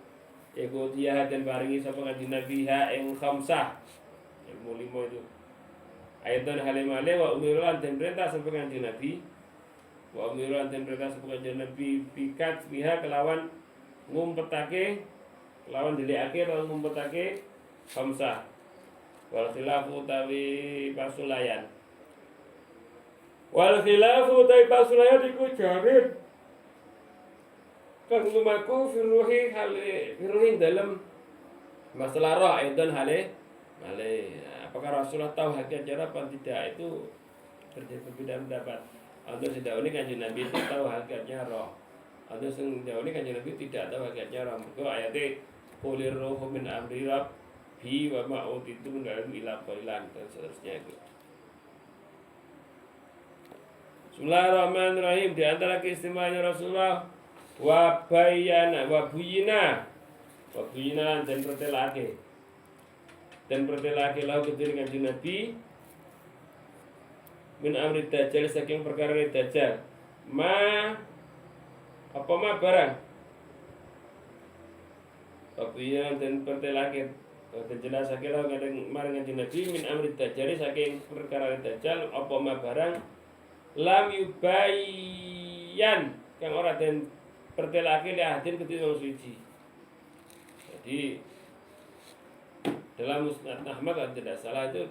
Iku utiyaha dan paringi sapa Kanjeng Nabi ha ing khamsah. Ilmu 5 itu. Ayatan halimale wa umiran dan perintah sapa Kanjeng Nabi. Wa umiran dan perintah sapa Kanjeng Nabi pikat biha kelawan ngumpetake lawan delikake atau ngumpetake khamsah. Wal khilafu tawi pasulayan. Wal khilafu tawi pasulayan iku jarid kang lumaku firuhi dalam masalah roh dan hale apakah Rasulullah tahu hakikat apa tidak itu terjadi perbedaan pendapat. Atau sejauh ini Kanjeng Nabi itu tahu hakikatnya roh. Atau sejauh ini Kanjeng Nabi tidak tahu hakikatnya roh. Maka ayatnya qulir ruhu min amri rabbi wa ma utitu min ilmi illa qalilan dan seterusnya itu. Bismillahirrahmanirrahim. Di antara keistimewaannya Rasulullah wa buyina dan pertelake lahu kediri Kanjeng Nabi min amri dajjal saking perkara dajjal barang Wabiyan dan pertelake dan jelasake lahu kadang marang Kanjeng Nabi min amri dajjal saking perkara dajjal apa barang lam yubayyan kang ora den pertelake li ahadin kedhi wong suci. Jadi dalam Musnad Ahmad kalau tidak salah itu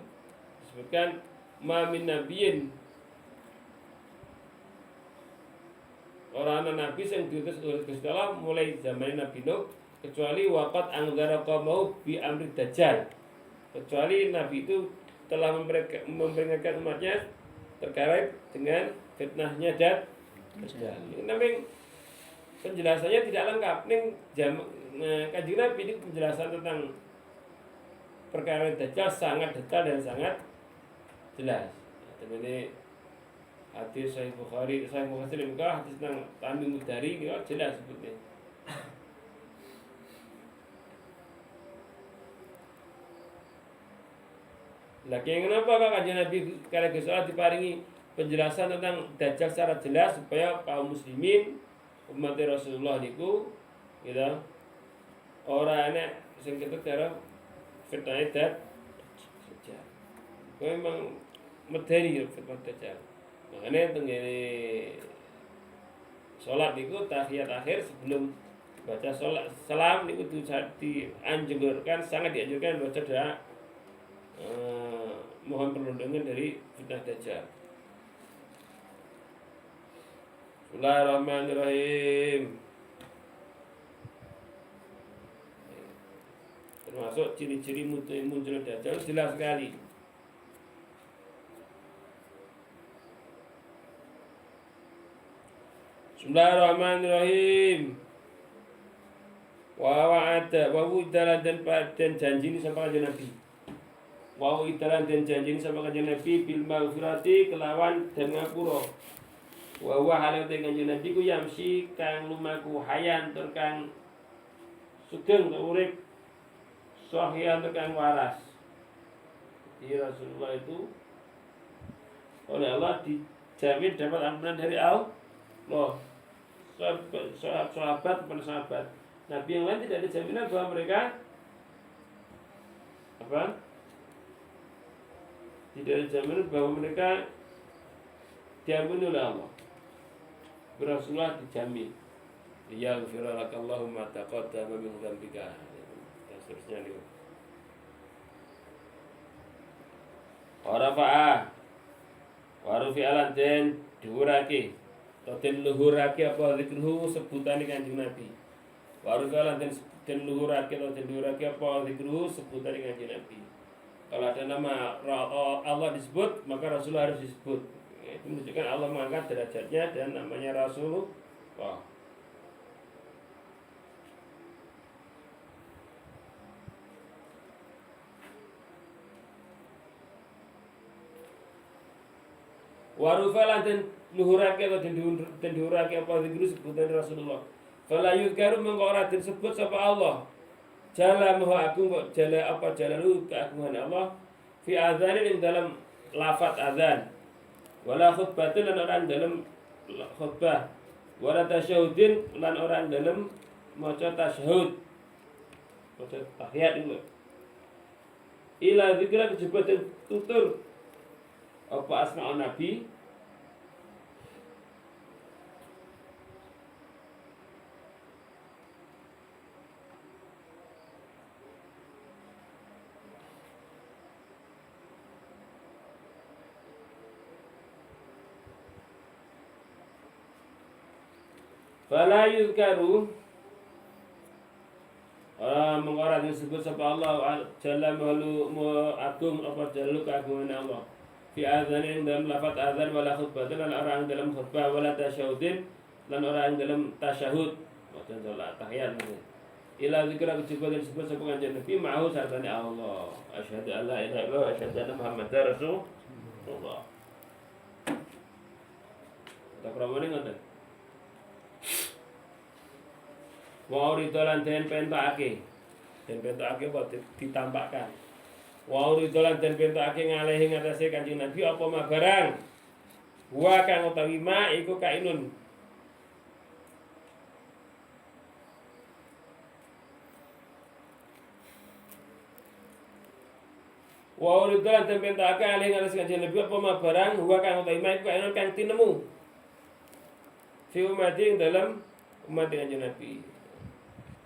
disebutkan ma min nabiyyin orang nabi yang diutus oleh Gusti Allah mulai zaman Nabi Nuh kecuali waqat anggara qaumau bi amri dajjal, kecuali nabi itu telah memperingatkan umatnya terkait dengan fitnahnya dajjal. Ini namanya penjelasannya tidak lengkap. Kanjeng Nabi ini penjelasan tentang perkara dajjal sangat detail dan sangat jelas. Ini hadis Sahih Bukhari, Sahih Muslim kah hadis tentang Tamim Dari jelas sebutnya. Lagi kenapa kok Kanjeng Nabi kali kesalahan diparingi penjelasan tentang dajjal secara jelas supaya kaum muslimin umat Rasulullah niku gitu ora enek sing ketut karo fitnah dajjal. Kowe memang medeni fitnah dajjal. Makanya tenggene sholat niku tahiyat akhir sebelum baca sholat salam niku dianjurkan, sangat dianjurkan baca doa mohon perlindungan dari fitnah dajjal. Bismillahirrahmanirrahim. Termasuk ciri-ciri muncul dajjal jelas sekali. Bismillahirrahmanirrahim. Wa wa'ada wa wudalan dan janji ini sama Kanjeng Nabi. Wa wudalan dan janji ini sama Kanjeng Nabi bil maghfirati kelawan dan ngapura. Wa huwa halal te Kanjeng Nabi ku yamsi kang lumaku hayan tur kang sugeng urip sahihan tur kang waras. Di Rasulullah itu oleh Allah dijamin dapat ampunan dari Allah. Sahabat sahabat Nabi yang lain tidak ada jaminan bahwa mereka tidak ada jaminan bahwa mereka diampuni oleh Allah. Rasulullah dijamin yaghfira lakallahu ma taqaddama min dzambika dan seterusnya itu. Warufi alan den dhuwurake atau den luhurake apa zikruhu sebutane Kanjeng Nabi. Warufi alan den luhurake atau den dhuwurake apa zikruhu sebutane Kanjeng Nabi. Kalau ada nama Allah disebut maka Rasulullah harus disebut. Itu menunjukkan Allah mengangkat derajatnya dan namanya Rasulullah. Warufalah dan luhurake atau dan diurake apa zikru sebutan Rasulullah. Fala yuzkaru mengko ora disebut sapa Allah. Jalla maha agung kok jalla apa jalalu keagungan Allah fi adzanin ing dalam lafaz adzan. Wala khutbatin lan orang dalam khutbah. Wala tasyahudin lan orang dalam maca tasyahud. Maca tahiyat itu. Ila zikra disebut tutur apa asma Nabi fala yuzkaru mengorang disebut sapa Allah jalla malu agung apa jalu keagungan Allah fi adzanin dalam lafaz adzan wala khutbatan lan orang dalam khutbah wala tasyahudin lan orang dalam tasyahud maksud salat tahiyat ila zikra kecuali disebut sapa kanjeng Nabi ma'hu sartane Allah asyhadu alla ilaha illallah asyhadu anna muhammadar rasulullah tak ramane ngoten wa uridolan den pentake apa ditampakkan wa uridolan den pentake ngalehi ngatasé kanjeng Nabi apa mah barang wa kang utawi ma iku kainun wa uridolan den pentake ngalehi ngatasé kanjeng Nabi apa mah barang wa kang utawi ma iku kainun kang tinemu fi umatin dalam umat kanjeng Nabi.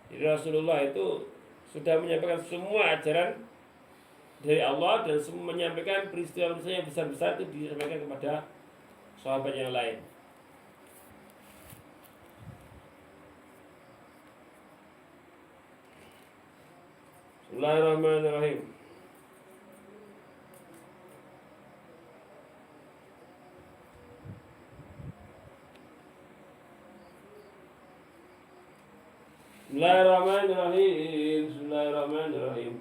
Jadi Rasulullah itu sudah menyampaikan semua ajaran dari Allah dan menyampaikan peristiwa-peristiwa yang besar-besar itu disampaikan kepada sahabat yang lain. Bismillahirrahmanirrahim. Bismillahirrahmanirrahim. Bismillahirrahmanirrahim.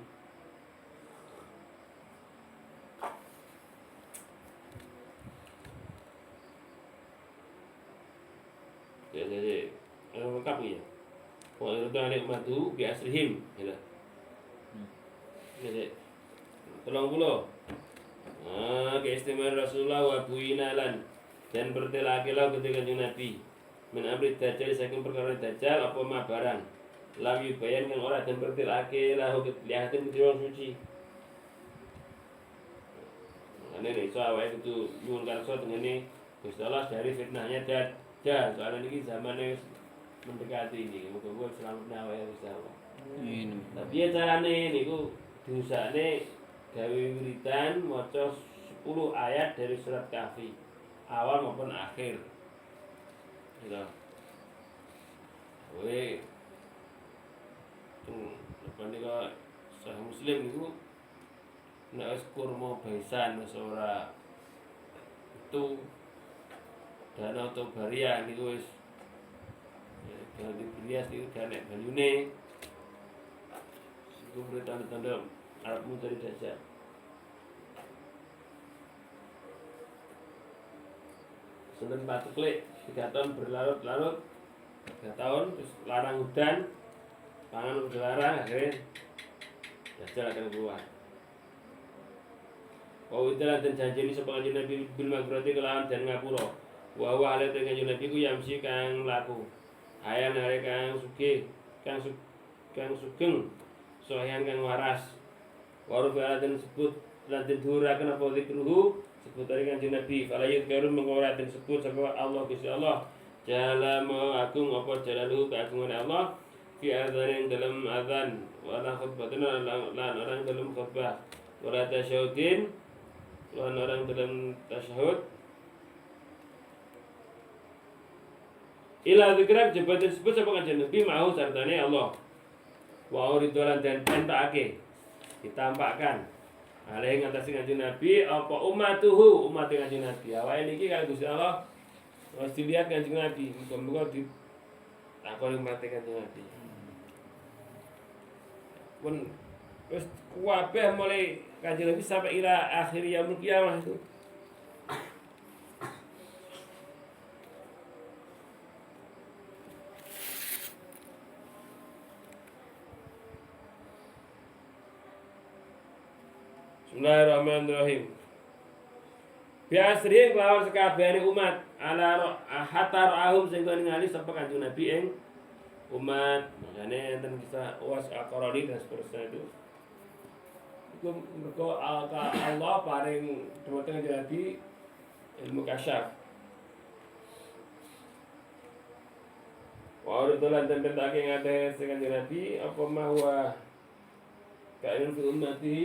Jadi, lengkap ya. Wa irda nikmatu bi asrihim. Jadi, 30. Keistimewaan Rasulullah wa buinalan dan bertelakilah ketika Nabi menambil dajjal saking perkara dajjal apa mah barang lam yubayan kang ora den pertelake lahu kelihatan ke wong suci. Ane iso awake kudu nyuwun karsa tengene Gusti Allah dari fitnahnya dajjal. Soalnya ini zamane mendekati ini. Muga-muga selamatna awake Gusti Allah. Amin. Tapi ya carane niku dosane gawe wiridan maca 10 ayat dari surat Kahfi awal maupun akhir. Gitu. Kowe apa nika Sahih Muslim niku nek wis kurma baisan wis ora itu dana atau baria niku wis ganti belias niku ganek banyune iku tanda-tanda Arabmu dari dajjal. Senten batuk lek 3 tahun berlarut-larut 3 tahun terus larang hujan pangan udah larang akhirnya dajjal akan keluar. Wa witalan dan janji ini sapa kanjeng Nabi bil maghfirati kelawan dan ngapura. Wa wa ala kanjeng Nabi ku yamsi kang laku. Ayan are kang sugih kang sugeng soyan kang waras. Wa rufa dan sebut lan dihuraken apa zikruhu sebut dari kanjeng Nabi falayat karum mengoratin sebut sama Allah Gusti Allah jalamu agung apa jalaluhu keagungan Allah fi adzanin dalam azan wala khutbatuna lan orang dalam khutbah wala tasyahudin lan orang dalam tasyahud ila zikra jabatan sebut sama kanjeng Nabi mau sartane Allah wa uridolan dan pentakake ditampakkan alih ngatasi kanjeng Nabi apa ummatuhu umat kanjeng Nabi awake niki kalau Gusti Allah wis dilihat kanjeng Nabi muga-muga ditakoni umat kanjeng Nabi pun wis kabeh mulai kanjeng Nabi sampai ila akhir yaumul qiyamah itu Bismillahirrahmanirrahim. Biasrin kelawan sekabehane umat ala hatta ra'ahum sing ningali sapa kanjeng Nabi ing umat. Makane enten kisah Uwais Al-Qarani dan seterusnya itu. Iku mergo Allah paring dhumateng kanjeng Nabi ilmu kasyaf. Wa uridolan dan pentake ngate sing kanjeng Nabi apa mahwa kain fi ummati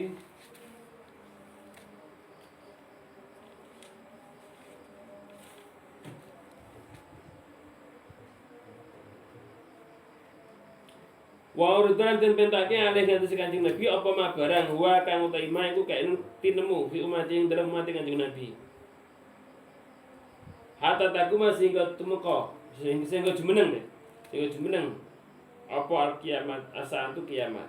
Wa urdan den pentake alih ngatus Kanjeng Nabi apa ma barang wa kang uta ima iku kaen tinemu fi umat ing dalem umat Kanjeng Nabi. Hatta takuma sehingga tumeka sehingga jumeneng deh. Sehingga jumeneng apa al kiamat asa itu kiamat.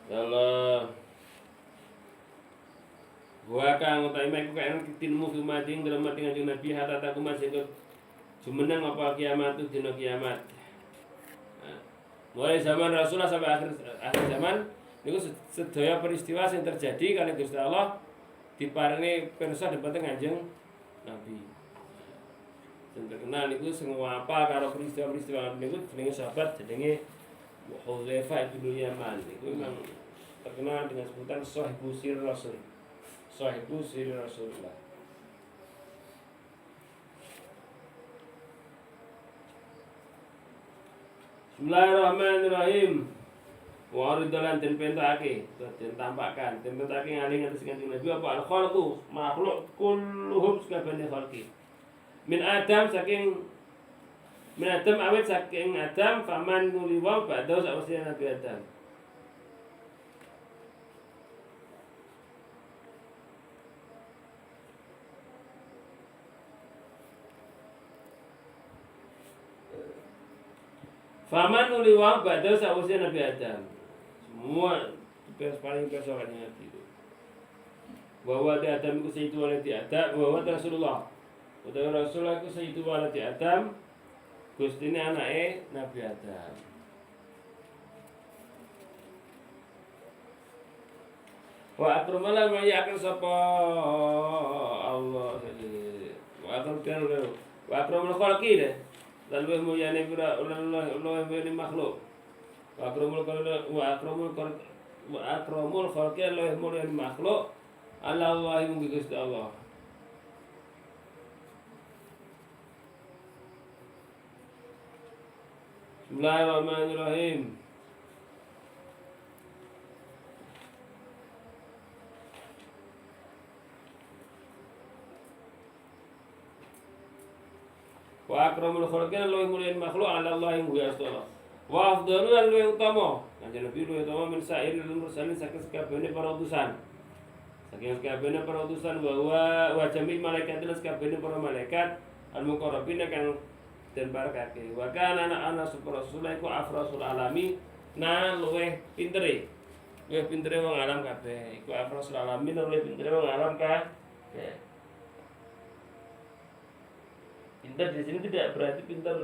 Allah wa kang uta ima iku kaen tinemu fi umat ing dalem umat Kanjeng Nabi hatta takuma sehingga jumeneng apa kiamat itu dina kiamat. Mulai zaman Rasulullah sampai akhir zaman niku sedaya peristiwa yang terjadi kali Gusti Allah diparingi pirsa dipateng Kanjeng Nabi. Sing terkenal niku sing apa karo peristiwa-peristiwa niku jenenge sahabat jenenge Hudzaifah bin Yaman. Niku memang terkenal dengan sebutan Sahibu Sir Rasul. Sahibu Sir Rasulullah. Bismillahirrahmanirrahim. Wa ridlan den pentake, den tampakkan, den pentake ngaling atas Kanjeng Nabi apa al-khalqu makhluk kulluhum sakabehane khalqi. Min Adam awet saking Adam faman nuliwa ba'da sawise Nabi Adam. Faman nuliwa ba'da sawise Nabi Adam. Semua paling persoalannya itu. Bahwa di Adam itu sayyidu waladi Adam, bahwa Rasulullah. Utawa Rasulullah itu sayyidu waladi Adam. Gusti ini anake Nabi Adam. Wa akramalah ma yakun sapa Allah. Wa akramul khalqi deh. Lalu mulyane pira Allah mulyane makhluk. Wa akramul khalqi Allah mulyane makhluk. Allah mugi Gusti Allah. Bismillahirrahmanirrahim. Wa akramul khalqin luwih mulia makhluk ala Allah yang mulia Allah. Wa afdalu lan luwih utama. Kanjeng Nabi luwih utama min sairil mursalin saking sakabehane para utusan. Saking sakabehane para utusan wa jami' malaikat lan sakabehane para malaikat al muqarrabin kang den barakake. Wa kana ana Rasulullah iku afrasul alami na luwih pintere. Luwih pintere wong alam kabeh. Iku afrasul alamin luwih pintere wong alam kabeh. Pintar di sini tidak berarti pintar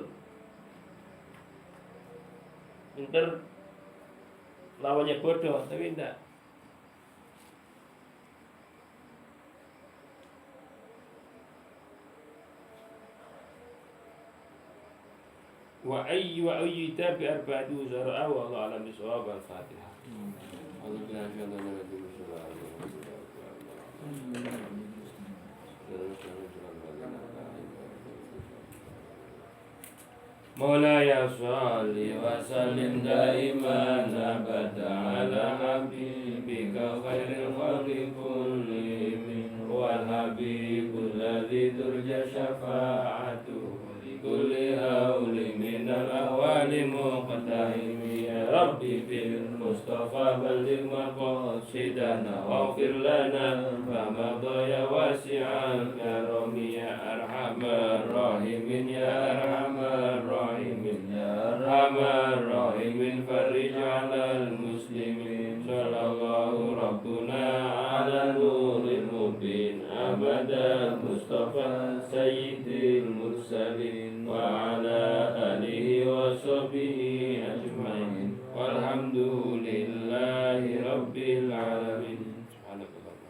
lawannya bodoh, tapi tidak. Wa ayyu tabi arba'atu zar'a wa Allah alam bisawab al-Fatihah. مولاي صل وسلم دائما ابدا على حبيبك خير الخلق كلهم والحبيب الذي ترجى شفاعته لكل هول من الاهوال مقتحم يا ربي بالمصطفى بلغ مقاصدنا واغفر لنا فمضى يا واسع الكرم يا ارحم الراحمين يا ارحم الراحمين يا ارحم الراحمين فرج على المسلمين صلى الله ربنا على نور المبين أبدا المصطفى سيد المرسلين وعلى آله وصحبه أجمعين والحمد